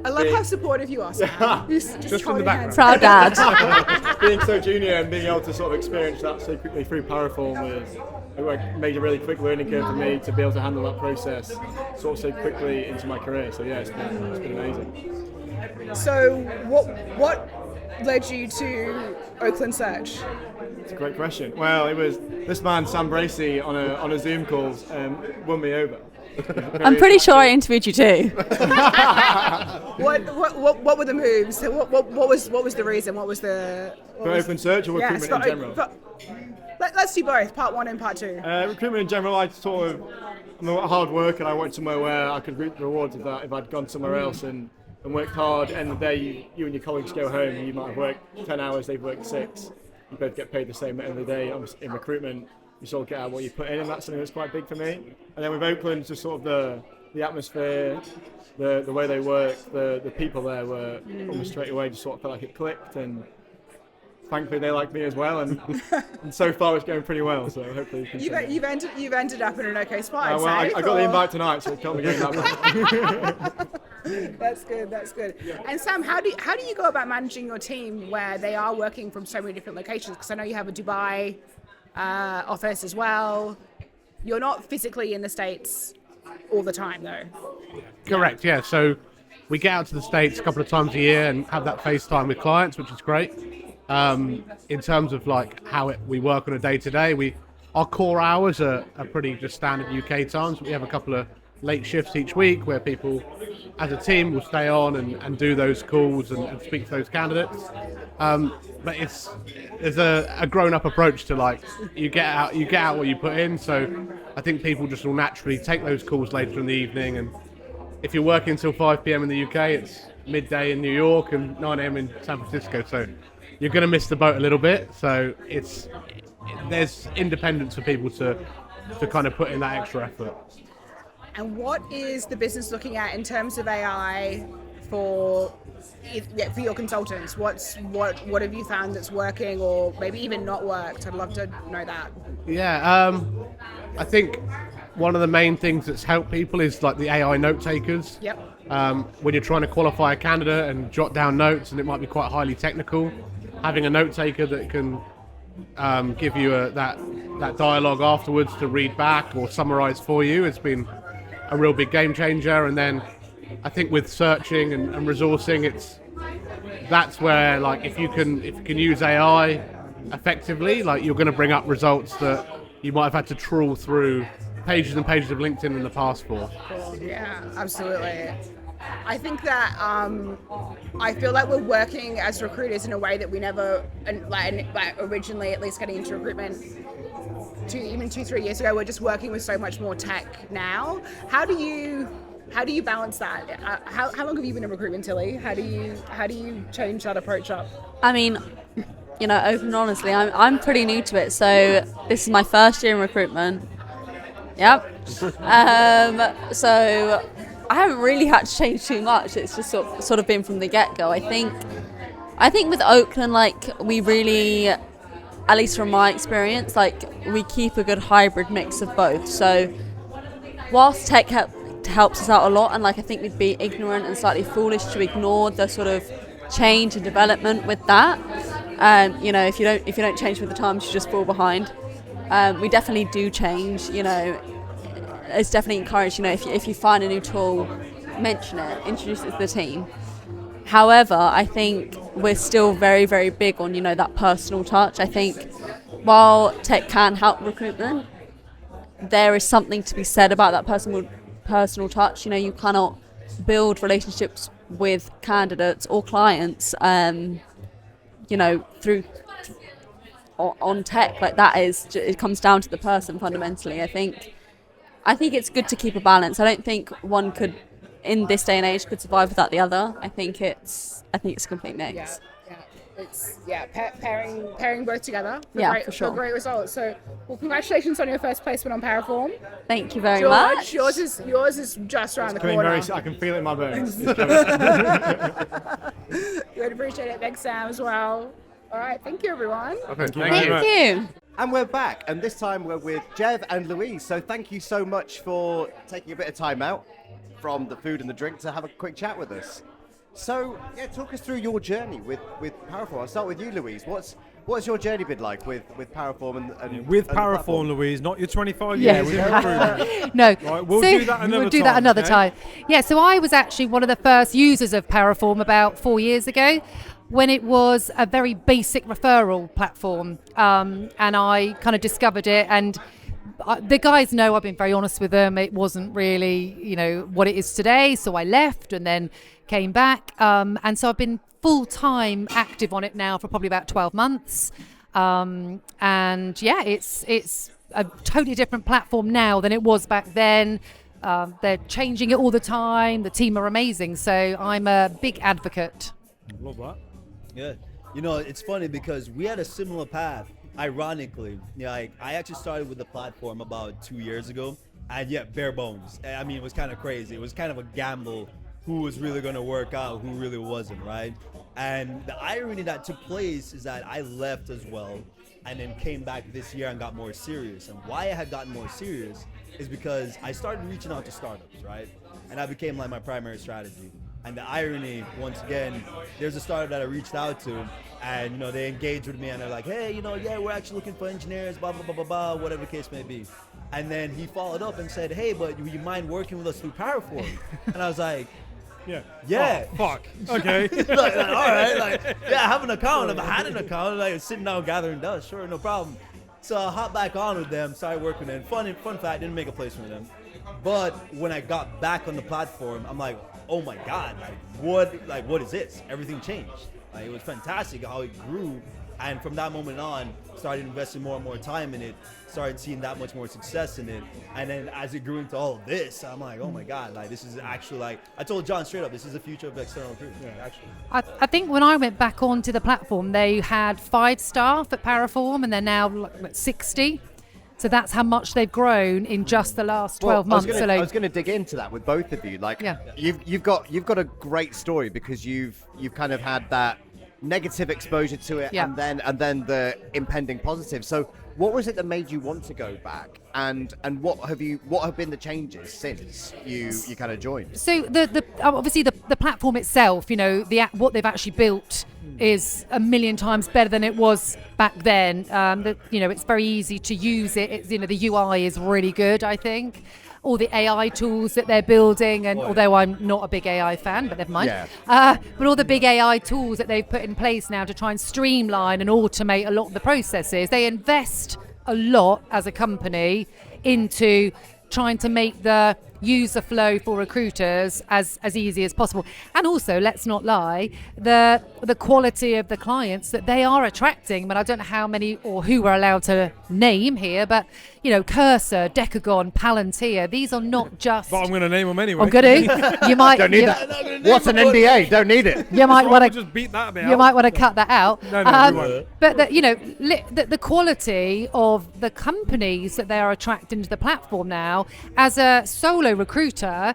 I love how supportive you are, Sam. Just from the background. Proud dad. Being so junior and being able to sort of experience that so quickly through Paraform made a really quick learning curve for me to be able to handle that process sort of so quickly into my career. So yeah, it's been amazing. So what led you to Oakland Search? It's a great question. Well, it was this man Sam Bracey on a Zoom call won me over. I'm pretty sure I interviewed you too. What were the moves? What was the reason? What was the for Oakland Search or recruitment in general? Let's do both, part 1 and part 2. Recruitment in general, I'm a hard worker and I went somewhere where I could reap the rewards of that if I'd gone somewhere else and worked hard. End of the day, you and your colleagues go home and you might have worked 10 hours, they've worked 6. You both get paid the same at the end of the day. In recruitment, you sort of get out what you put in, and that's something that's quite big for me. And then with Oakland, just sort of the atmosphere, the way they work, the people there were almost straight away just sort of felt like it clicked, and thankfully they like me as well, and so far it's going pretty well. So hopefully you've ended up in an okay spot. I got the invite tonight, so it can't be going that bad. That's good. Yeah. And Sam, how do you go about managing your team where they are working from so many different locations? Because I know you have a Dubai office as well. You're not physically in the States all the time, though. Correct, yeah. So we get out to the States a couple of times a year and have that FaceTime with clients, which is great. In terms of like how we work on a day-to-day, our core hours are pretty just standard UK times. We have a couple of late shifts each week where people as a team will stay on and do those calls and speak to those candidates. But there's a grown-up approach to like you get out what you put in. So I think people just will naturally take those calls later in the evening. And if you're working until 5 p.m. in the UK, it's midday in New York and 9 a.m. in San Francisco. So you're going to miss the boat a little bit. So there's independence for people to kind of put in that extra effort. And what is the business looking at in terms of AI for your consultants? What have you found that's working or maybe even not worked? I'd love to know that. Yeah, I think one of the main things that's helped people is like the AI note takers. Yep. When you're trying to qualify a candidate and jot down notes, and it might be quite highly technical, having a note taker that can give you that dialogue afterwards to read back or summarize for you has been a real big game changer. And then I think with searching and resourcing, that's where like if you can use AI effectively, like you're going to bring up results that you might have had to trawl through pages and pages of LinkedIn in the past for. Yeah, absolutely. I think that I feel like we're working as recruiters in a way that we never, like originally, at least getting into recruitment, 2-3 years ago, we're just working with so much more tech now. How do you balance that? How long have you been in recruitment, Tilly? How do you change that approach up? I mean, open and honestly, I'm pretty new to it, so this is my first year in recruitment. Yep. So I haven't really had to change too much. It's just sort of been from the get-go. I think with Oakland, like we really, at least from my experience, like we keep a good hybrid mix of both. So whilst tech helps us out a lot, and like I think we'd be ignorant and slightly foolish to ignore the sort of change and development with that. If you don't change with the times, you just fall behind. We definitely do change. It's definitely encouraged. If you find a new tool, mention it, introduce it to the team. However, I think we're still very, very big on that personal touch. I think while tech can help recruitment, there is something to be said about that personal touch. You cannot build relationships with candidates or clients, through on tech. Like that it comes down to the person fundamentally. I think it's good to keep a balance. I don't think one could, in this day and age, could survive without the other. I think it's a complete mix. Yeah. it's pairing both together For sure. for great results. So, well, congratulations on your first placement on Paraform. Thank you very George, much. yours is just around the corner. I can feel it in my bones. We'd appreciate it. Thanks, Sam, as well. All right, thank you, everyone. Thank you. Thank you. And we're back, and this time we're with Jev and Louise. So thank you so much for taking a bit of time out from the food and the drink to have a quick chat with us. So, yeah, talk us through your journey with Paraform. I'll start with you, Louise. What's your journey been like with Paraform and with and Paraform, Louise, not your 25 Yeah. years in recruitment. No, Right, we'll so do that another we'll do that another okay? time. Yeah, so I was actually one of the first users of Paraform about 4 years ago, when it was a very basic referral platform, and I kind of discovered it. And the guys know I've been very honest with them. It wasn't really, what it is today. So I left and then came back, and so I've been full-time active on it now for probably about 12 months. And yeah, it's a totally different platform now than it was back then. They're changing it all the time. The team are amazing, so I'm a big advocate. Love that. Yeah, it's funny because we had a similar path. Ironically, I actually started with the platform about 2 years ago, and yeah, bare bones. I mean, it was kind of crazy. It was kind of a gamble who was really going to work out, who really wasn't, right? And the irony that took place is that I left as well, and then came back this year and got more serious. And why I had gotten more serious is because I started reaching out to startups, right? And that became like my primary strategy. And the irony, once again, there's a startup that I reached out to, and they engaged with me, and they're like, hey, yeah, we're actually looking for engineers, blah, blah, blah, blah, blah, whatever the case may be. And then he followed up and said, hey, but you mind working with us through Paraform? And I was like, yeah. Oh, fuck. Okay. like, all right. I have an account. I've had an account. Sitting down gathering dust. Sure, no problem. So I hopped back on with them, started working with them. Fun fact, didn't make a placement with them. But when I got back on the platform, I'm like, oh my God, what is this? Everything changed. It was fantastic how it grew. And from that moment on, started investing more and more time in it, started seeing that much more success in it. And then as it grew into all of this, I'm like, oh my God, this is actually I told John straight up, this is the future of external recruitment, actually. I think when I went back onto the platform, they had 5 staff at Paraform, and they're now 60. So that's how much they've grown in just the last 12 months. I was going to dig into that with both of you. You've got a great story because you've kind of had that negative exposure to it, and then the impending positive. So what was it that made you want to go back, and what have been the changes since you kind of joined? So the obviously the platform itself, what they've actually built is a million times better than it was back then. It's very easy to use it. It's, the UI is really good, I think. All the AI tools that they're building, and although I'm not a big AI fan, but never mind. But all the big AI tools that they've put in place now to try and streamline and automate a lot of the processes, they invest a lot as a company into trying to make the user flow for recruiters as easy as possible. And also, let's not lie, the quality of the clients that they are attracting. But I don't know how many or who we're allowed to name here, but Cursor, Decagon, Palantir, these are not just... But I'm going to name them anyway. I'm going to. You might... Don't need that. What's an NDA? Don't need it. You might want to just beat that bit You might want to cut that out. No, we won't. But the quality of the companies that they are attracting to the platform now, as a solo recruiter,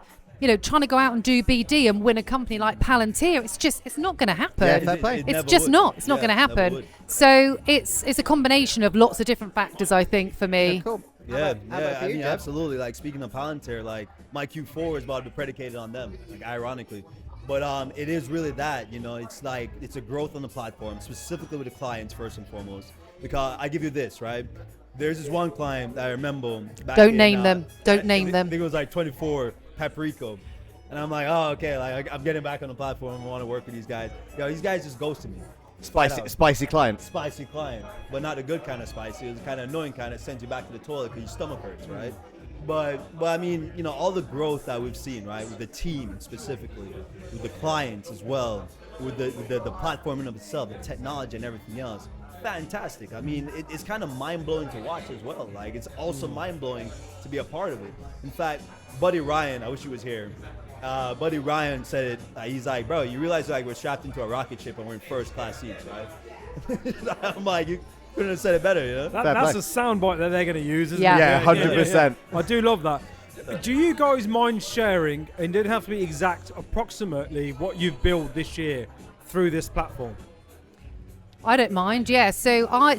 trying to go out and do BD and win a company like Palantir, it's not going to happen. Yeah, fair play. It's just not. It's not going to happen. So it's a combination of lots of different factors, I think, for me. Yeah, cool. Yeah, I mean, absolutely. Speaking of Palantir, my Q4 is about to be predicated on them, ironically. But it is really that, it's a growth on the platform, specifically with the clients first and foremost. Because I give you this, right? There's this one client that I remember back Don't name them. Don't name them. I think it was 24, Paprika. And I'm like, oh, okay, I'm getting back on the platform. I want to work with these guys. These guys just ghosted me. Spicy client. Spicy client, but not the good kind of spicy. It was the kind of annoying kind that sends you back to the toilet because your stomach hurts, right? But I mean, all the growth that we've seen, right, with the team specifically, with the clients as well, with the platform in of itself, the technology and everything else, fantastic. I mean, it's kind of mind-blowing to watch as well. It's also mind-blowing to be a part of it. In fact, Buddy Ryan, I wish he was here. buddy Ryan said it. He's like, bro, you realize like we're strapped into a rocket ship and we're in first class seats, right? I'm like, you couldn't have said it better, you know? That's a soundbite that they're going to use, isn't it? Yeah, 100%. I do love that. Do you guys mind sharing, and it didn't have to be exact, approximately what you've built this year through this platform? I don't mind. Yeah. So I'm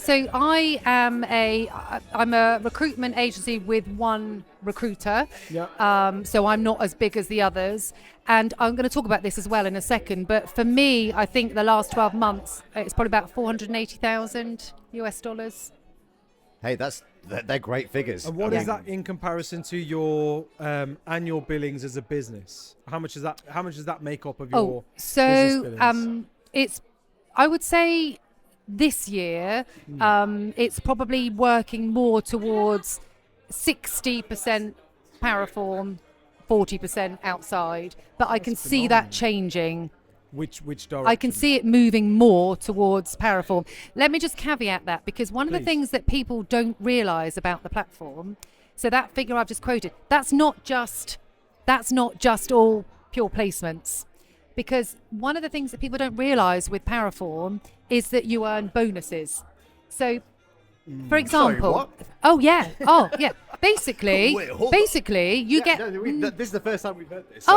a recruitment agency with one recruiter. Yeah. So I'm not as big as the others, and I'm going to talk about this as well in a second. But for me, I think the last 12 months, it's probably about $480,000 US. Hey, they're great figures. And what is that in comparison to your annual billings as a business? How much does that make up of your business billings? It's, I would say, this year, it's probably working more towards 60% Paraform, 40% outside. But I can see that changing. Which direction? I can see it moving more towards Paraform. Let me just caveat that, because one of the things that people don't realise about the platform, so that figure I've just quoted, that's not just all pure placements. Because one of the things that people don't realise with Paraform is that you earn bonuses. So, for example, what? Oh yeah. Basically, you get. This is the first time we've heard this.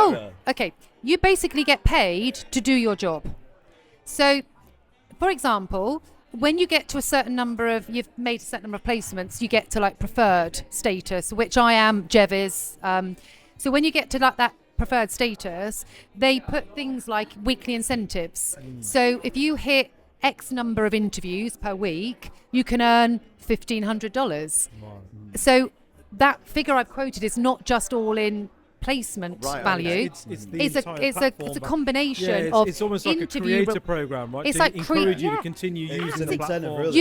Okay. You basically get paid to do your job. So, for example, when you get to a certain number of, you've made a certain number of placements, you get to like preferred status, which I am, Jev is. So when you get to like that preferred status, they put things like weekly incentives. So if you hit X number of interviews per week, you can earn $1,500. So that figure I've quoted is not just all in placement value. It's a combination of it's almost like interview a creator program, right? It's to like encourage you to continue using the platform. Really.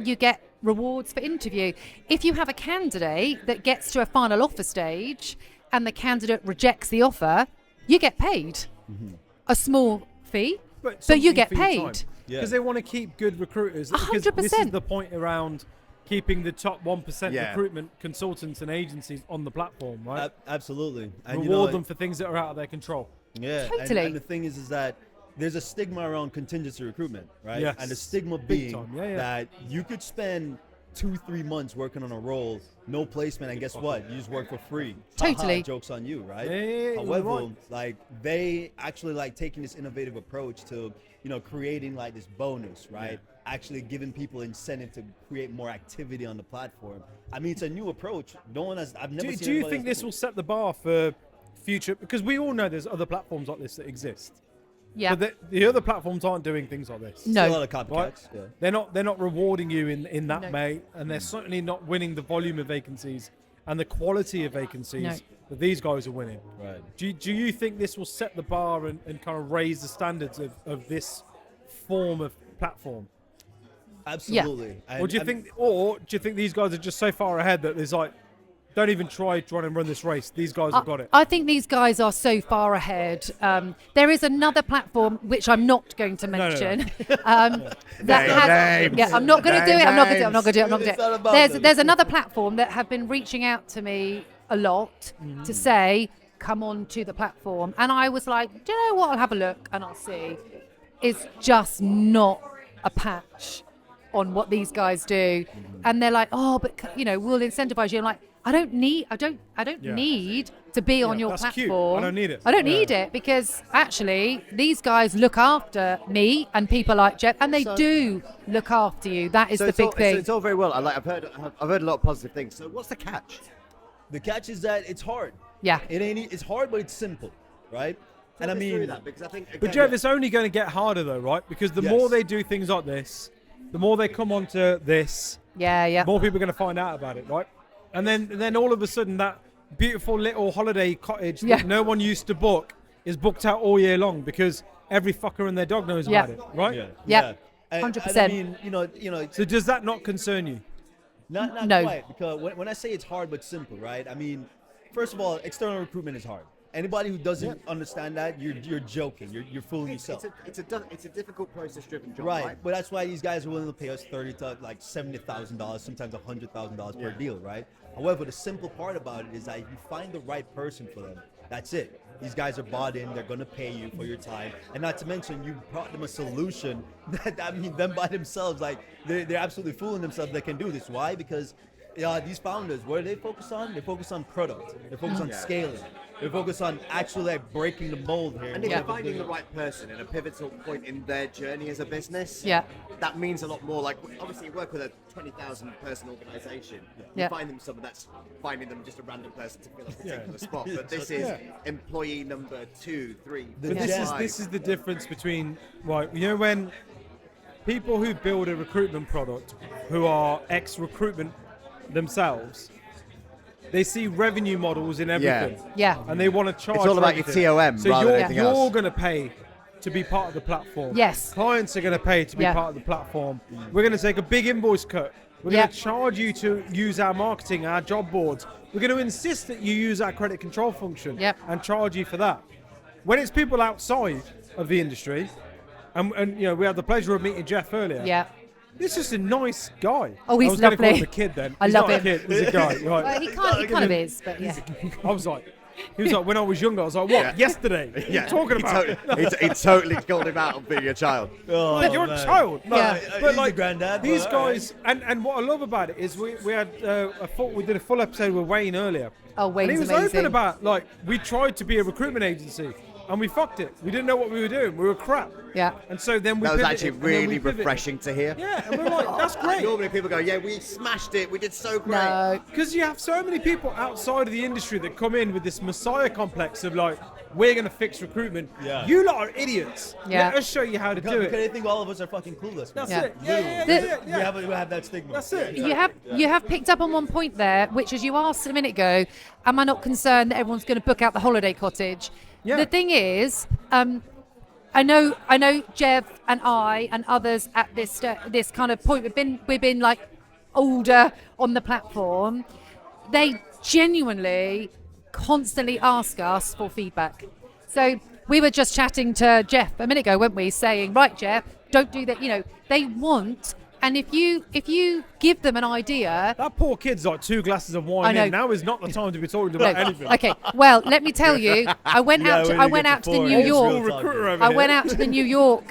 You get rewards for interview. If you have a candidate that gets to a final offer stage and the candidate rejects the offer, you get paid a small fee, but you get paid because they want to keep good recruiters. 100%. Because this is the point around keeping the top 1% recruitment consultants and agencies on the platform, right? Absolutely. And reward them for things that are out of their control. Yeah, totally. And the thing is that there's a stigma around contingency recruitment, right? Yes. And the stigma being that you could spend 2-3 months working on a role, no placement, and guess what? You just work for free. Totally. Joke's on you, right? However, like they actually like taking this innovative approach to, creating like this bonus, right? Actually giving people incentive to create more activity on the platform. I mean, it's a new approach. No one has. I've never seen. Do you think this will set the bar for future? Because we all know there's other platforms like this that exist. Yeah. But the other platforms aren't doing things like this. No. Still a lot of copycats. Right? Yeah. They're not rewarding you in that way, and they're certainly not winning the volume of vacancies and the quality of vacancies that these guys are winning. Right. Do you think this will set the bar and kind of raise the standards of this form of platform? Absolutely. Yeah. Or do you think these guys are just so far ahead that there's like, don't even try trying to run this race. These guys have got it. I think these guys are so far ahead. There is another platform which I'm not going to mention. I'm not going to do it. I'm not going to do it. There's another platform that have been reaching out to me a lot to say, come on to the platform. And I was like, do you know what? I'll have a look and I'll see. It's just not a patch on what these guys do. And they're like, oh, but we'll incentivize you. I'm like, I don't need to be on your platform. Cute. I don't need it. I don't need it because actually these guys look after me and people like Jeff, and they do look after you. That is the big thing. So it's all very well. I've heard a lot of positive things. So what's the catch? The catch is that it's hard. Yeah. It's hard, but it's simple, right? And I mean, that because I think. But Jeff, it's only going to get harder though, right? Because the more they do things like this, the more they come onto this. Yeah. More people are going to find out about it, right? And then all of a sudden that beautiful little holiday cottage that no one used to book is booked out all year long because every fucker and their dog knows about it, right? Yeah. 100%. I mean, So does that not concern you? Not No. quite, because when I say it's hard but simple, right? I mean, first of all, external recruitment is hard, Anybody who doesn't understand that, you're joking. You're fooling yourself. It's a difficult process-driven job, Right, right? but that's why these guys are willing to pay us $30,000 to like $70,000, sometimes $100,000 per deal, right? However, the simple part about it is that you find the right person for them. That's it. These guys are bought in. They're gonna pay you for your time, and not to mention you brought them a solution that I mean, them by themselves, like they're absolutely fooling themselves. They can do this. Why? Because these founders, what do they focus on? They focus on product. They focus on scaling. They focus on actually like breaking the mold here. And if you're finding the right person in a pivotal point in their journey as a business, that means a lot more. Like, obviously, you work with a 20,000 person organization. You find them someone that's finding them just a random person to fill a particular spot. But this is employee number 2, 3. But this is the difference between, right? You know, when people who build a recruitment product, who are ex-recruitment themselves, they see revenue models in everything. And they want to charge. It's all about your TOM rather than anything else. So you're going to pay to be part of the platform. Yes. Clients are going to pay to be part of the platform. We're going to take a big invoice cut. We're going to charge you to use our marketing, our job boards. We're going to insist that you use our credit control function and charge you for that. When it's people outside of the industry, and you know, we had the pleasure of meeting Jeff earlier. This is a nice guy. Oh, he's I was lovely. Call him a kid then. I He's love not him. A kid. He's a guy. Right. Well, he kind of is, but yeah. I was like, he was like, when I was younger, I was like, what? Yesterday? What are you talking about? He totally called him out on being a child. But you're a child. But like, granddad, these guys, and what I love about it is we had we did a full episode with Wayne earlier. Oh, Wayne's and he was amazing. open about, like, we tried to be a recruitment agency. And we fucked it. We didn't know what we were doing. We were crap. And so then we That was pivoted, actually and then really we pivoted. refreshing to hear. Yeah, and we're like, that's great. Normally people go, yeah, we smashed it. We did so great. No. Because you have so many people outside of the industry that come in with this messiah complex of like, we're going to fix recruitment. You lot are idiots. Let us show you how to do Because it. they think all of us are fucking clueless. That's man. it. Yeah. We have that stigma. That's it. You have picked up on one point there, which is you asked a minute ago, am I not concerned that everyone's going to book out the holiday cottage? The thing is, I know Jeff and I and others at this kind of point, we've been like older on the platform. They genuinely constantly ask us for feedback. So we were just chatting to Jeff a minute ago, weren't we? Saying, right, Jeff, don't do that. You know, they want. And if you give them an idea, that poor kid's like 2 glasses of wine in. Now is not the time to be talking about anything. Okay, well, let me tell you, I went out to the New York. I went out to the New York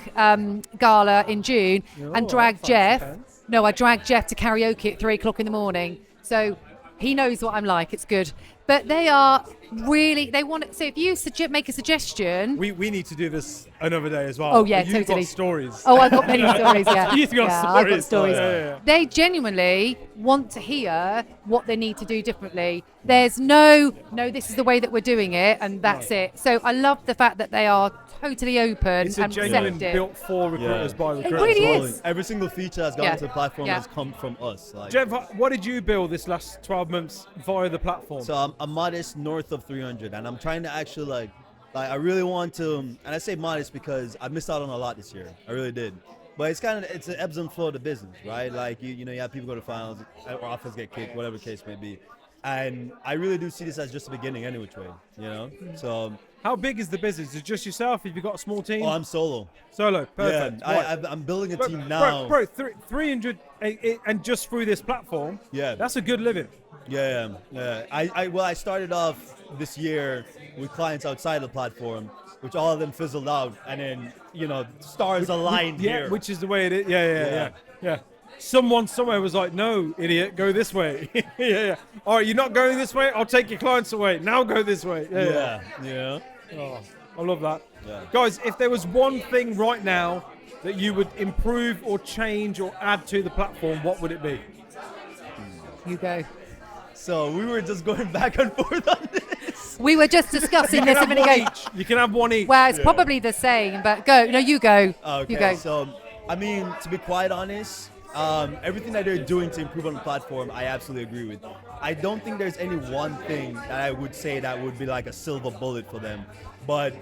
gala in June and dragged Jeff. No, I dragged Jeff to karaoke at 3 o'clock in the morning. So he knows what I'm like. It's good. But they are really, they want it. So if you make a suggestion. We need to do this another day as well. Oh, yeah, You've totally. got stories. Oh, I've got many stories, yeah. You've got stories. I've got stories. Yeah. They genuinely want to hear what they need to do differently. There's no, this is the way that we're doing it, and that's it. So I love the fact that they are totally open It's a and genuine receptive. built for recruiters by recruiters. It really is. Every single feature that's gone to the platform has come from us. Like, Jeff, what did you build this last 12 months via the platform? So I'm modest north of 300, and I'm trying to actually like I really want to, and I say modest because I missed out on a lot this year. I really did. But it's an ebbs and flow of the business, right? Like you have people go to finals or offers get kicked, whatever the case may be. And I really do see this as just the beginning any which way, you know? So how big is the business? Is it just yourself? Have you got a small team? Oh, I'm solo. Solo, perfect. Yeah, I'm building a team now. Bro, 300 and just through this platform. Yeah, that's a good living. Yeah. I started off this year with clients outside the platform, which all of them fizzled out, and then stars aligned here. Which is the way it is. Yeah. Someone somewhere was like, "No, idiot, go this way." yeah. All right, you're not going this way. I'll take your clients away. Now go this way. Yeah. Oh, I love that. Yeah. Guys, if there was one thing right now that you would improve or change or add to the platform, what would it be? You go. So we were just going back and forth on this. We were just discussing this a minute ago. You can have one each. Well, it's probably the same, but go. No, you go. Okay. You go. So, I mean, to be quite honest, everything that they're doing to improve on the platform, I absolutely agree with. I don't think there's any one thing that I would say that would be like a silver bullet for them. But,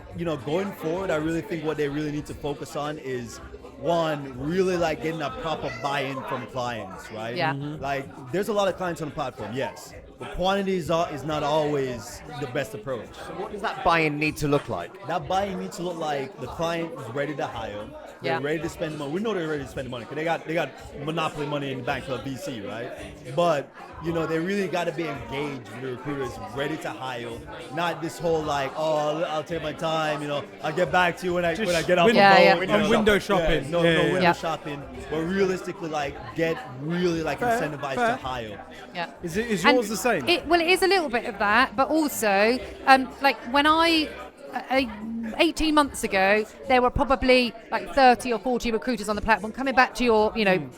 going forward, I really think what they really need to focus on is, one, really getting a proper buy-in from clients, right? Yeah. Like, there's a lot of clients on the platform, yes. but quantity is not always the best approach. So what does that buy-in need to look like? That buy-in needs to look like the client is ready to hire. They're ready to spend money. We know they're ready to spend money because they got monopoly money in the bank for VC, right? But they really got to be engaged with the recruiters, ready to hire. Not this whole like, oh, I'll take my time. I'll get back to you when I get off the boat. Window shopping. No window shopping. But realistically, get really incentivized to hire. Yeah. Is yours the same? It is a little bit of that, but also when I 18 months ago, there were probably 30 or 40 recruiters on the platform. Coming back to your,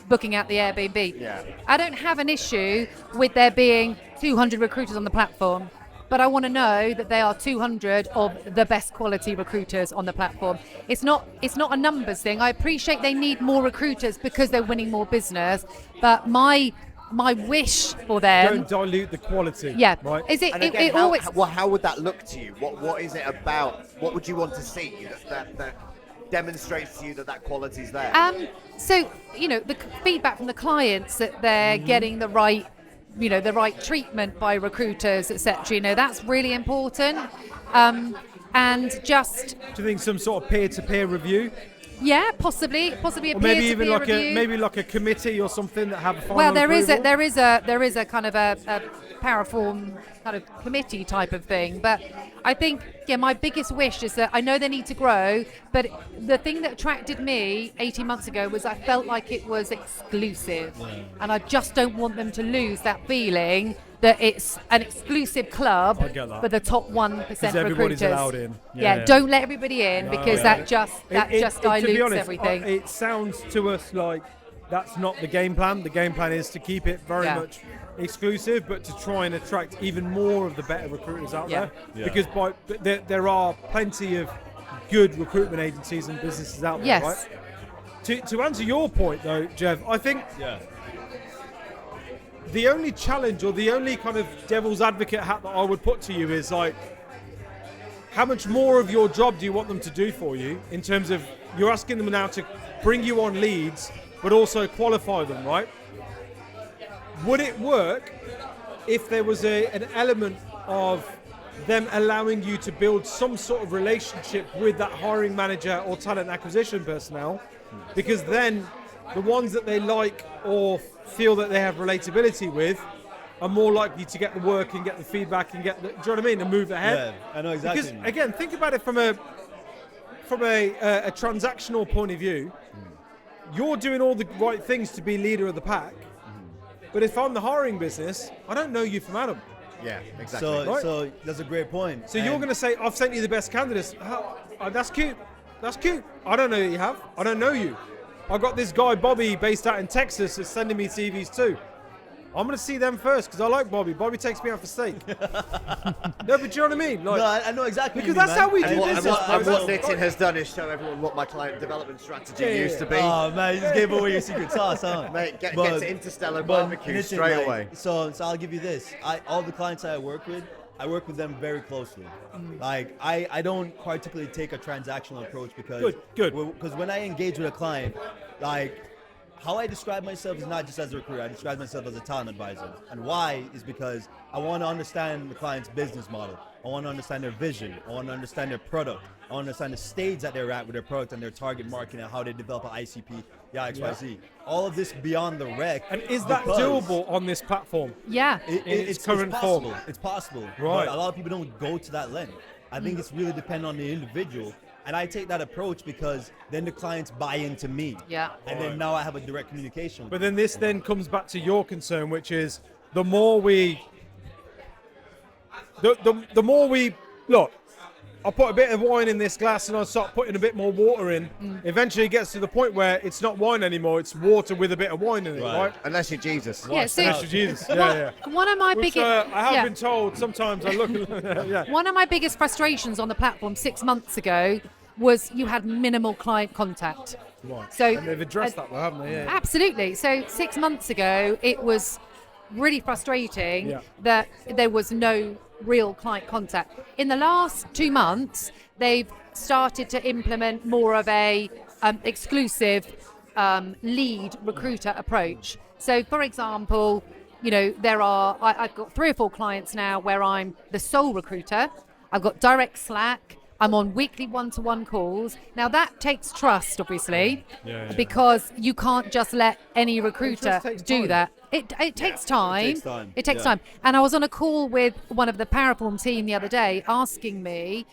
booking out the Airbnb. Yeah. I don't have an issue with there being 200 recruiters on the platform, but I want to know that there are 200 of the best quality recruiters on the platform. It's not a numbers thing. I appreciate they need more recruiters because they're winning more business, but my wish for them. Don't dilute the quality. Yeah. Right. Is it? And again, it always. how would that look to you? What is it about? What would you want to see that demonstrates to you that quality's there? So the feedback from the clients that they're getting the right, the right treatment by recruiters, etc. That's really important. And just. Do you think some sort of peer-to-peer review? Yeah, possibly a or maybe even review. like a committee or something that have a final Well, there approval? is a kind of a Paraform kind of committee type of thing, but I think my biggest wish is that I know they need to grow, but the thing that attracted me 18 months ago was I felt like it was exclusive, and I just don't want them to lose that feeling that it's an exclusive club for the top 1% recruiters. Allowed in. Don't let everybody in because that just dilutes to be honest, everything. It sounds to us like that's not the game plan. The game plan is to keep it very much exclusive, but to try and attract even more of the better recruiters out there. Because there are plenty of good recruitment agencies and businesses out there, right? To answer your point though, Jeff, I think the only challenge or the only kind of devil's advocate hat that I would put to you is how much more of your job do you want them to do for you in terms of you're asking them now to bring you on leads but also qualify them, right? Would it work if there was an element of them allowing you to build some sort of relationship with that hiring manager or talent acquisition personnel? Because then the ones that they like or feel that they have relatability with are more likely to get the work and get the feedback and get the, do you know what I mean, and move ahead. Yeah, I know exactly. Because again, think about it from a transactional point of view. You're doing all the right things to be leader of the pack, but if I'm the hiring business, I don't know you from Adam. Yeah, exactly. So that's a great point. So you're going to say, I've sent you the best candidates. That's cute. That's cute. I don't know that you have. I don't know you. I've got this guy, Bobby, based out in Texas, that's sending me CVs too. I'm going to see them first because I like Bobby. Bobby takes me out for steak. No, but do you know what I mean? No, I know exactly. Because that's how we do business. And what Nitin has done is show everyone what my client development strategy used to be. Oh man, you just gave away your secret sauce, huh? Mate, get to Interstellar barbecue straight away. So I'll give you this. All the clients I work with them very closely. Like I don't particularly take a transactional approach because because when I engage with a client, like how I describe myself is not just as a recruiter. I describe myself as a talent advisor. And why is because I want to understand the client's business model. I want to understand their vision. I want to understand their product. I want to understand the stage that they're at with their product and their target market and how they develop an ICP, XYZ. All of this beyond the rec. And is that doable on this platform? Yeah. It's current possible. form. It's possible. Right. But a lot of people don't go to that length. I think it's really dependent on the individual. And I take that approach because then the clients buy into me. Yeah. And then now I have a direct communication. But then this then comes back to your concern, which is the more we look, I'll put a bit of wine in this glass and I'll start putting a bit more water in. Eventually it gets to the point where it's not wine anymore, it's water with a bit of wine in it, right? Unless you're Jesus. Yeah, so unless you're Jesus. Yeah. One of my biggest I have been told sometimes I look One of my biggest frustrations on the platform 6 months ago was you had minimal client contact. Right. So and they've addressed that though, haven't they? Yeah. Absolutely. So 6 months ago it was really frustrating that there was no real client contact. In the last 2 months, they've started to implement more of a exclusive lead recruiter approach. So, for example, I've got 3 or 4 clients now where I'm the sole recruiter. I've got direct Slack. I'm on weekly one-to-one calls. Now that takes trust, obviously, because you can't just let any recruiter do that. It takes time. It takes time. And I was on a call with one of the Paraform team the other day asking me,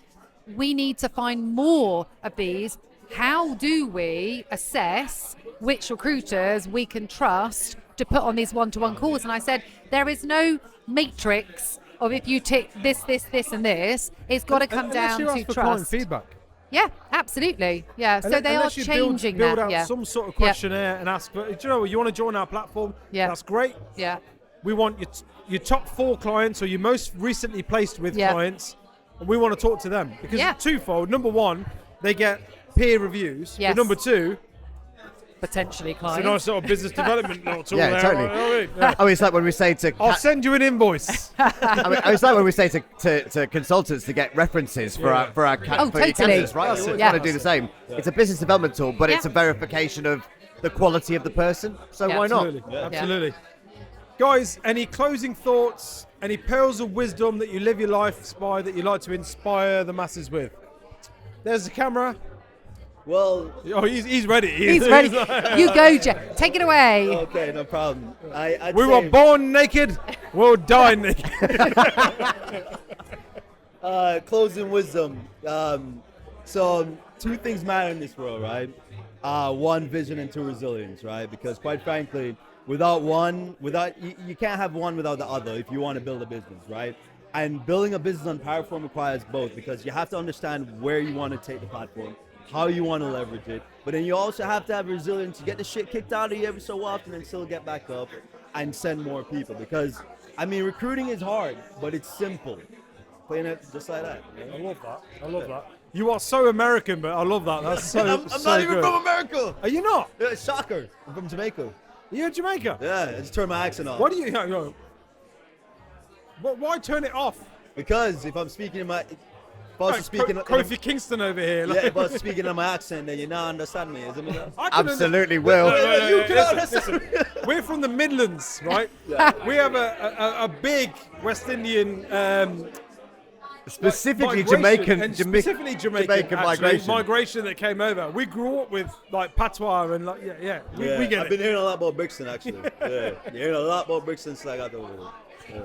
we need to find more of these. How do we assess which recruiters we can trust to put on these one-to-one calls? And I said, there is no matrix of if you tick this, and this. It's got to come down to trust. Client feedback. Yeah, absolutely. Yeah, so they are changing build that. out some sort of questionnaire and ask, do you know what, you want to join our platform? Yeah. That's great. Yeah. We want your top 4 clients or your most recently placed with clients, and we want to talk to them. Because it's twofold. Number 1, they get peer reviews. Yes. But number 2, potentially clients. it's a nice sort of business development tool Yeah, there. totally. Right? Yeah. Oh, it's like when we say to... I'll send you an invoice. It's like when we say to consultants to get references for your candidates, right? You want to do the same. Yeah. It's a business development tool, but it's a verification of the quality of the person. So why not? Absolutely. Guys, any closing thoughts, any pearls of wisdom that you live your life by that you like to inspire the masses with? There's the camera. Well, he's ready. He's ready. You go, Jeff. Take it away. Okay, no problem. We were born naked. We'll die naked. Closing wisdom. So 2 things matter in this world, right? 1, vision, and 2, resilience, right? Because quite frankly, without you can't have one without the other if you want to build a business, right? And building a business on Paraform requires both, because you have to understand where you want to take the platform, how you want to leverage it, but then you also have to have resilience to get the shit kicked out of you every so often and still get back up and send more people. Because, recruiting is hard, but it's simple. Playing it just like that. I love that. You are so American, but I love that. That's so I'm so not even good. from America. Are you not? Yeah, shocker. I'm from Jamaica. Are you in Jamaica? Yeah, I just turned my accent off. Why do you... Why turn it off? Because if I'm speaking in my... Kofi Kingston over here. Yeah, if I was speaking in my accent, then you now understand me, isn't it? Absolutely will. You can understand. We're from the Midlands, right? Yeah. We have a big West Indian... specifically Jamaican migration that came over. We grew up with patois and we get I've been hearing a lot about Brixton actually. You're hearing a lot about Brixton since I got over there.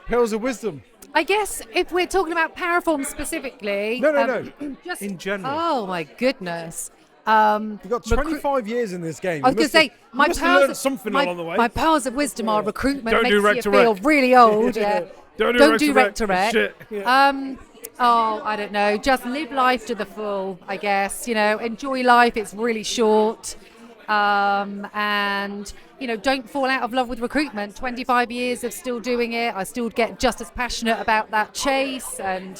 Pearls of wisdom. I guess if we're talking about Paraform specifically... No. Just in general. Oh, my goodness. You've got 25 years in this game. I was going to say, my pearls of wisdom are recruitment. Don't makes you feel really old. Don't do rec to rec. Yeah. I don't know. Just live life to the full, I guess. Enjoy life. It's really short. And don't fall out of love with recruitment. 25 years of still doing it. I still get just as passionate about that chase. And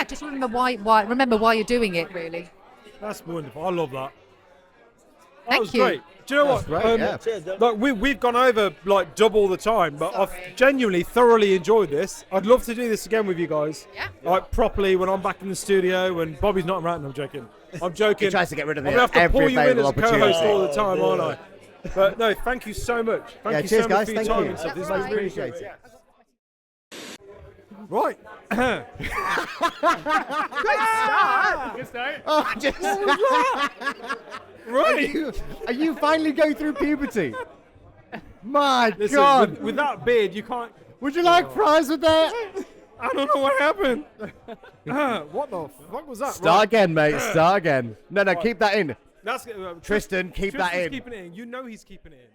just remember why you're doing it, really. That's wonderful. I love that. Thank was you. Great. Do you know what? We've gone over double the time, but I've genuinely thoroughly enjoyed this. I'd love to do this again with you guys. Yeah. Properly when I'm back in the studio and Bobby's not around. I'm joking. He tries to get rid of I'm gonna have to pull you in as a opportunity. co-host all the time, aren't I? But no, thank you so much. Thank you cheers, so much guys. for your Thank time you. and stuff. This That's is really appreciate great. it. Right. Good start. Oh, Right. Are you finally going through puberty? My Listen, God. with that beard, you can't. Would you like fries with that? I don't know what happened. What the fuck was that? Start again, mate. Start again. No, keep that in. That's Tristan, keep that in. Keeping it in. You know he's keeping it in.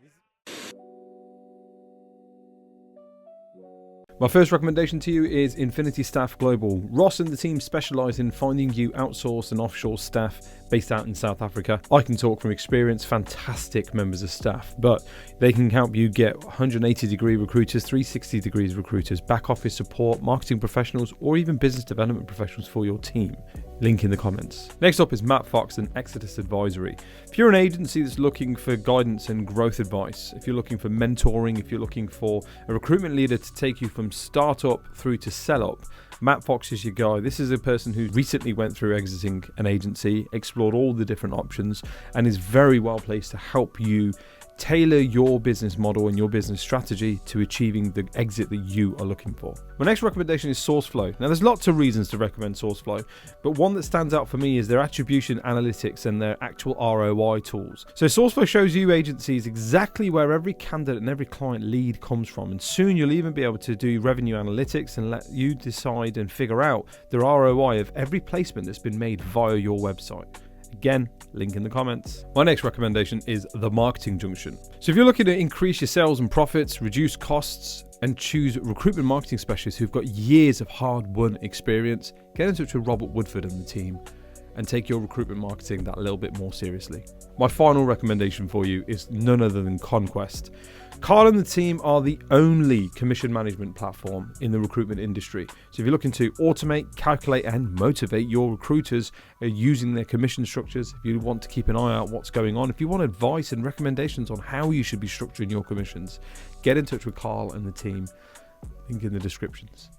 My first recommendation to you is Infinity Staff Global. Ross and the team specialise in finding you outsourced and offshore staff based out in South Africa. I can talk from experience, fantastic members of staff, but they can help you get 180-degree recruiters, 360 degrees recruiters, back office support, marketing professionals, or even business development professionals for your team. Link in the comments. Next up is Matt Fox and Exodus Advisory. If you're an agency that's looking for guidance and growth advice, if you're looking for mentoring, if you're looking for a recruitment leader to take you from startup through to sell up, Matt Fox is your guy. This is a person who recently went through exiting an agency, explored all the different options, and is very well placed to help you Tailor your business model and your business strategy to achieving the exit that you are looking for. My next recommendation is SourceFlow. Now, there's lots of reasons to recommend SourceFlow, but one that stands out for me is their attribution analytics and their actual ROI tools. So SourceFlow shows you agencies exactly where every candidate and every client lead comes from, and soon you'll even be able to do revenue analytics and let you decide and figure out the ROI of every placement that's been made via your website. Again, link in the comments. My next recommendation is the Marketing Junction. So if you're looking to increase your sales and profits, reduce costs, and choose recruitment marketing specialists who've got years of hard-won experience, get in touch with Robert Woodford and the team and take your recruitment marketing that little bit more seriously. My final recommendation for you is none other than Conquest. Carl and the team are the only commission management platform in the recruitment industry. So if you're looking to automate, calculate, and motivate your recruiters using their commission structures, if you want to keep an eye out what's going on, if you want advice and recommendations on how you should be structuring your commissions, get in touch with Carl and the team. Link in the descriptions.